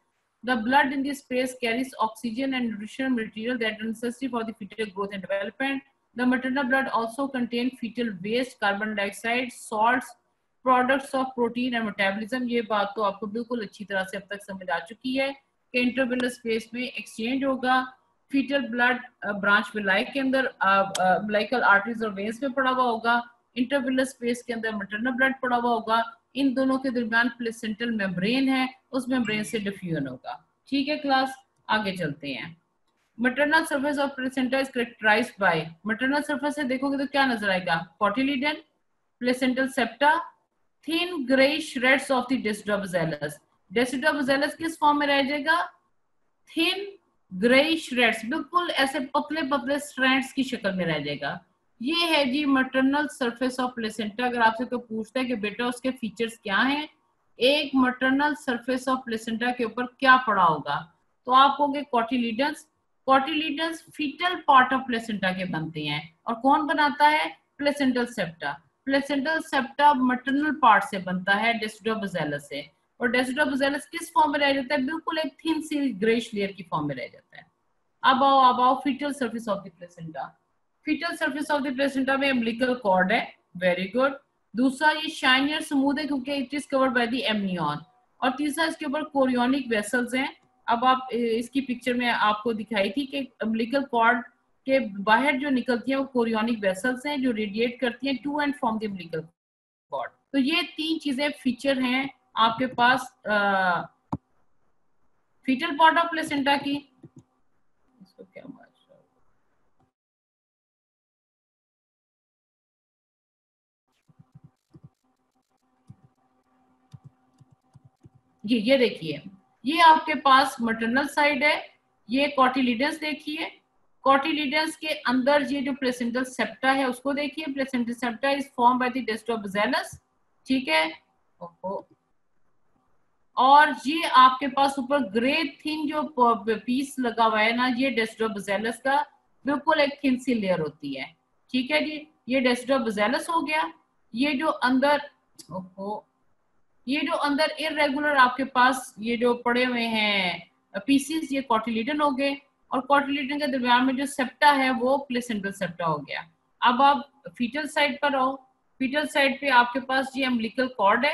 S1: The blood in this space carries oxygen and nutritional material that are necessary for the fetal growth and development. The maternal blood also contains fetal waste, carbon dioxide, salts, products of protein and metabolism. ये बात तो आपको बिल्कुल अच्छी तरह से अब तक समझ आ चुकी है कि इंटरविलस स्पेस में एक्सचेंज होगा फीटल ब्लड ब्रांच विलाई के अंदर अम्बिलिकल आर्टरीज और वेन्स में पड़ा हुआ होगा, इंटरविलस स्पेस के अंदर मैटरनल ब्लड पड़ा हुआ होगा, इन दोनों के दरमियान प्लेसेंटल मेम्ब्रेन है, उस मेम्ब्रेन से डिफ्यूजन होगा। ठीक है क्लास, आगे चलते हैं। Maternal surface of placenta is characterized by, maternal surface से देखोगे तो क्या नजर आएगा, cotyledon, placental septa, thin grey shreds of the decidua basalis. Decidua basalis किस फॉर्म में रह जाएगा, थिन ग्रे श्रेड्स, बिल्कुल ऐसे पतले पतले स्ट्रैंड्स की शक्ल में रह जाएगा। ये है जी मैटरनल सरफेस ऑफ प्लेसेंटा। अगर आपसे कोई पूछता है कि बेटा उसके फीचर्स क्या हैं, एक मैटरनल सरफेस ऑफ प्लेसेंटा के ऊपर क्या पड़ा होगा, तो आप कहोगे cotyledons. Cotyledons fetal part of placenta के बनते हैं, और कौन बनाता है, placental septa. Placental septa maternal part से बनता है, डेसिडुआ बेसिलस से, और डेसिडुआ बेसिलस किस फॉर्म में रह जाता है, बिल्कुल एक थिन सी ग्रेश लेयर की फॉर्म में रह जाता है। अब आओ fetal surface of the placenta. Fetal surface of the placenta में अम्बिलिकल कॉर्ड है, वेरी गुड। दूसरा ये शाइनी और स्मूथ है क्योंकि it is covered by the amnion. और तीसरा इसके ऊपर कोरियोनिक वेसल्स हैं। अब आप इसकी पिक्चर में आपको दिखाई थी कि अम्बिलिकल कॉर्ड के बाहर जो निकलती है वो कोरियोनिक वेसल्स हैं जो रेडिएट करती हैं to and from the umbilical cord. तो ये तीन चीजें फीचर हैं आपके पास फीटल पार्ट ऑफ प्लेसेंटा की। इसको क्या ये देखिए, ये आपके पास मैटरनल साइड है, ये कोटिलिडन्स देखिए, कोटिलिडन्स के अंदर ये जो प्लेसेंटल सेप्टा है उसको देखिए, placental septa is form by the decidua bacillus. ठीक है, और ये आपके पास ऊपर ग्रे थिन जो पीस लगा हुआ है ना, ये डेसिडुआ बेसिलस का बिल्कुल एक थिन सी लेयर होती है। ठीक है जी, ये डेसिडुआ बेसिलस हो गया। ये जो अंदर ये जो अंदर इरेगुलर आपके पास ये जो पड़े हुए हैं पीसीस, ये कोटिलिडन हो गए, और कोटिलिडन के दरमियान में जो सेप्टा है वो प्लेसेंटल सेप्टा हो गया। अब आप फीटल साइड पर आओ, फीटल साइड पे आपके पास ये अम्बिलिकल कॉर्ड है,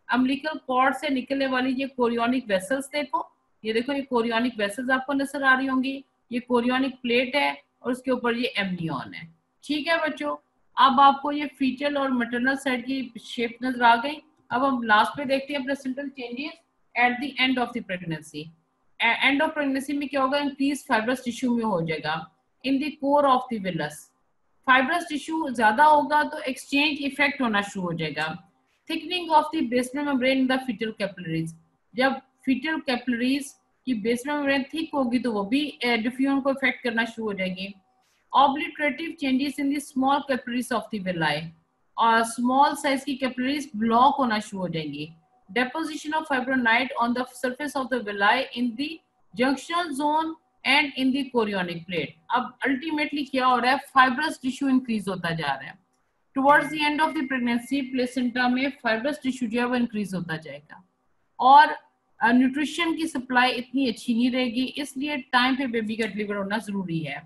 S1: अम्बिलिकल कॉर्ड से निकलने वाली ये कोरियोनिक वेसल्स देखो, ये देखो ये कोरियोनिक वेसल्स आपको नजर आ रही होंगी, ये कोरियोनिक प्लेट है और उसके ऊपर ये एमनियन है। ठीक है बच्चों, अब आपको ये फीटल और मैटरनल साइड की शेप नजर आ गई। अब हम लास्ट पे देखते हैं placental changes at the end of the pregnancy. End of pregnancy में क्या होगा, इंक्रीज फाइब्रस टिश्यू में हो जाएगा in the core of the villus. Fibrous tissue ज्यादा होगा तो एक्सचेंज इफेक्ट होना शुरू हो जाएगा। Thickening of the basement membrane in the fetal capillaries, जब फीटल कैपिलरीज की बेसमेंट मेम्ब्रेन थिक होगी तो वो भी डिफ्यूजन को इफेक्ट करना शुरू हो जाएगी। Obliterative changes in the small capillaries of the villi, और स्मॉल साइज की कैपिलरीज ब्लॉक होना शुरू हो जाएंगी। Deposition of fibrinoid on the surface of the villi in the junctional zone and in the chorionic plate. अब ultimately क्या हो रहा है, फाइब्रस टिश्यू इंक्रीज होता जा रहा है। Towards the end of the pregnancy placenta में फाइब्रस टिश्यू जो है वो इंक्रीज होता जाएगा, और न्यूट्रिशन की सप्लाई इतनी अच्छी नहीं रहेगी, इसलिए टाइम पे बेबी का डिलीवर होना जरूरी है।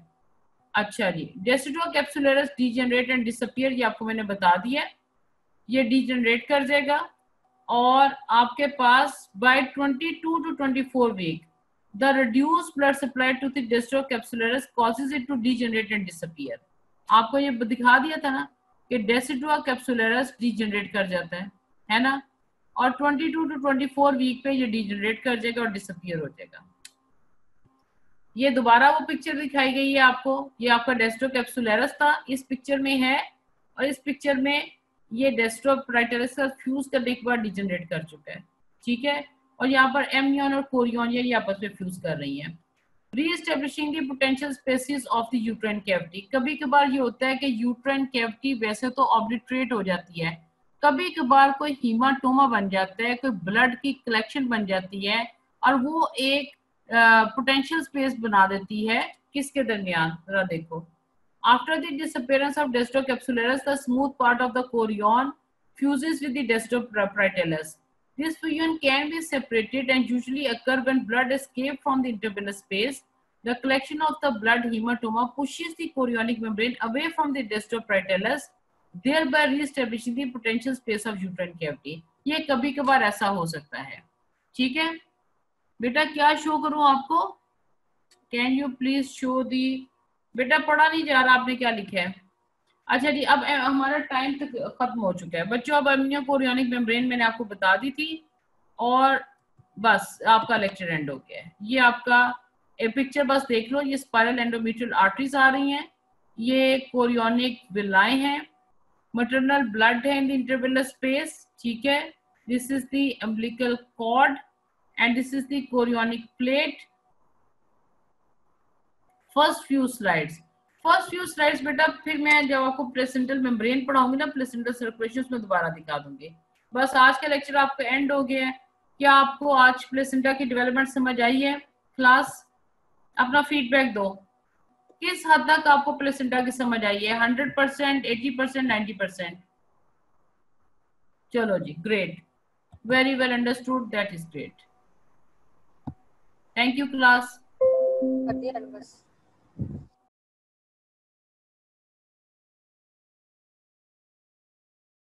S1: अच्छा जी, decidua capsularis degenerate and disappear, ये आपको मैंने बता दिया, ये डीजनरेट कर जाएगा, और आपके पास by 22 to 24 week the reduced blood supply to the decidua capsularis causes it to degenerate and disappear. आपको ये दिखा दिया था ना कि डेसिडुआ कैप्सुलरिस डीजनरेट कर जाता है ना, और 22 to 24 वीक पे ये डीजनरेट कर जाएगा और डिसअपीयर हो जाएगा। ये दोबारा वो पिक्चर दिखाई गई है आपको, ये आपका डेसिडुआ कैप्सुलरिस था, इस पिक्चर में है, और इस पिक्चर में ये डेसिडुआ पाइरेटस का फ्यूज करने के बाद डिजनरेट कर चुका है। ठीक है, और यहाँ पर एमनियन और कोरियन ये आपस में फ्यूज कर रही हैं। Reestablishing the potential spaces of the uterine cavity, कभी कभार ये होता है कि यूट्राइन कैविटी वैसे तो ऑब्लिटरेट हो जाती है, कभी कभार कोई हीमाटोमा बन जाता है, कोई ब्लड की कलेक्शन बन जाती है, और वो एक पोटेंशियल स्पेस बना देती है किसके दरमियान, जरा देखो, After the disappearance of Destrocapsularis, the smooth part of the chorion fuses with the Destrocapsularis. This fusion can be separated and usually occur when blood escapes from the intervenous space. The collection of the blood hematoma pushes the chorionic membrane away from the Destrocapsularis, thereby re-establishing the potential space of uterine cavity. ये कभी कभार ऐसा हो सकता है. ठीक है बेटा, क्या शो करूं आपको? कैन यू प्लीज शो दी? बेटा पढ़ा नहीं जा रहा, आपने क्या लिखा है? अच्छा जी, अब हमारा टाइम तक खत्म हो चुका है बच्चों. अब अम्नियो कोरियोनिक मेम्ब्रेन मैंने आपको बता दी थी और बस आपका लेक्चर एंड हो गया है. ये आपका पिक्चर बस देख लो, ये स्पाइरल एंडोमेट्रियल आर्टरीज आ रही हैं, ये कोरियोनिक विलाएं हैं, maternal blood है in the intervillous space. ठीक है, this is the umbilical cord and this is the chorionic plate. First few slides बेटा, फिर मैं जब आपको प्लेसेंटल मेम्ब्रेन पढ़ाऊंगी ना, प्लेसेंटल सर्कुलेशन, उसमें दोबारा दिखा दूंगी. बस आज का लेक्चर आपका एंड हो गया है. क्या आपको आज प्लेसेंटा की डेवलपमेंट समझ आई है? क्लास अपना फीडबैक दो, किस हद तक आपको प्लेसेंटा की समझ आई है? 100%, 80%, 90%? चलो जी, great, very well understood, that is great. Thank you class.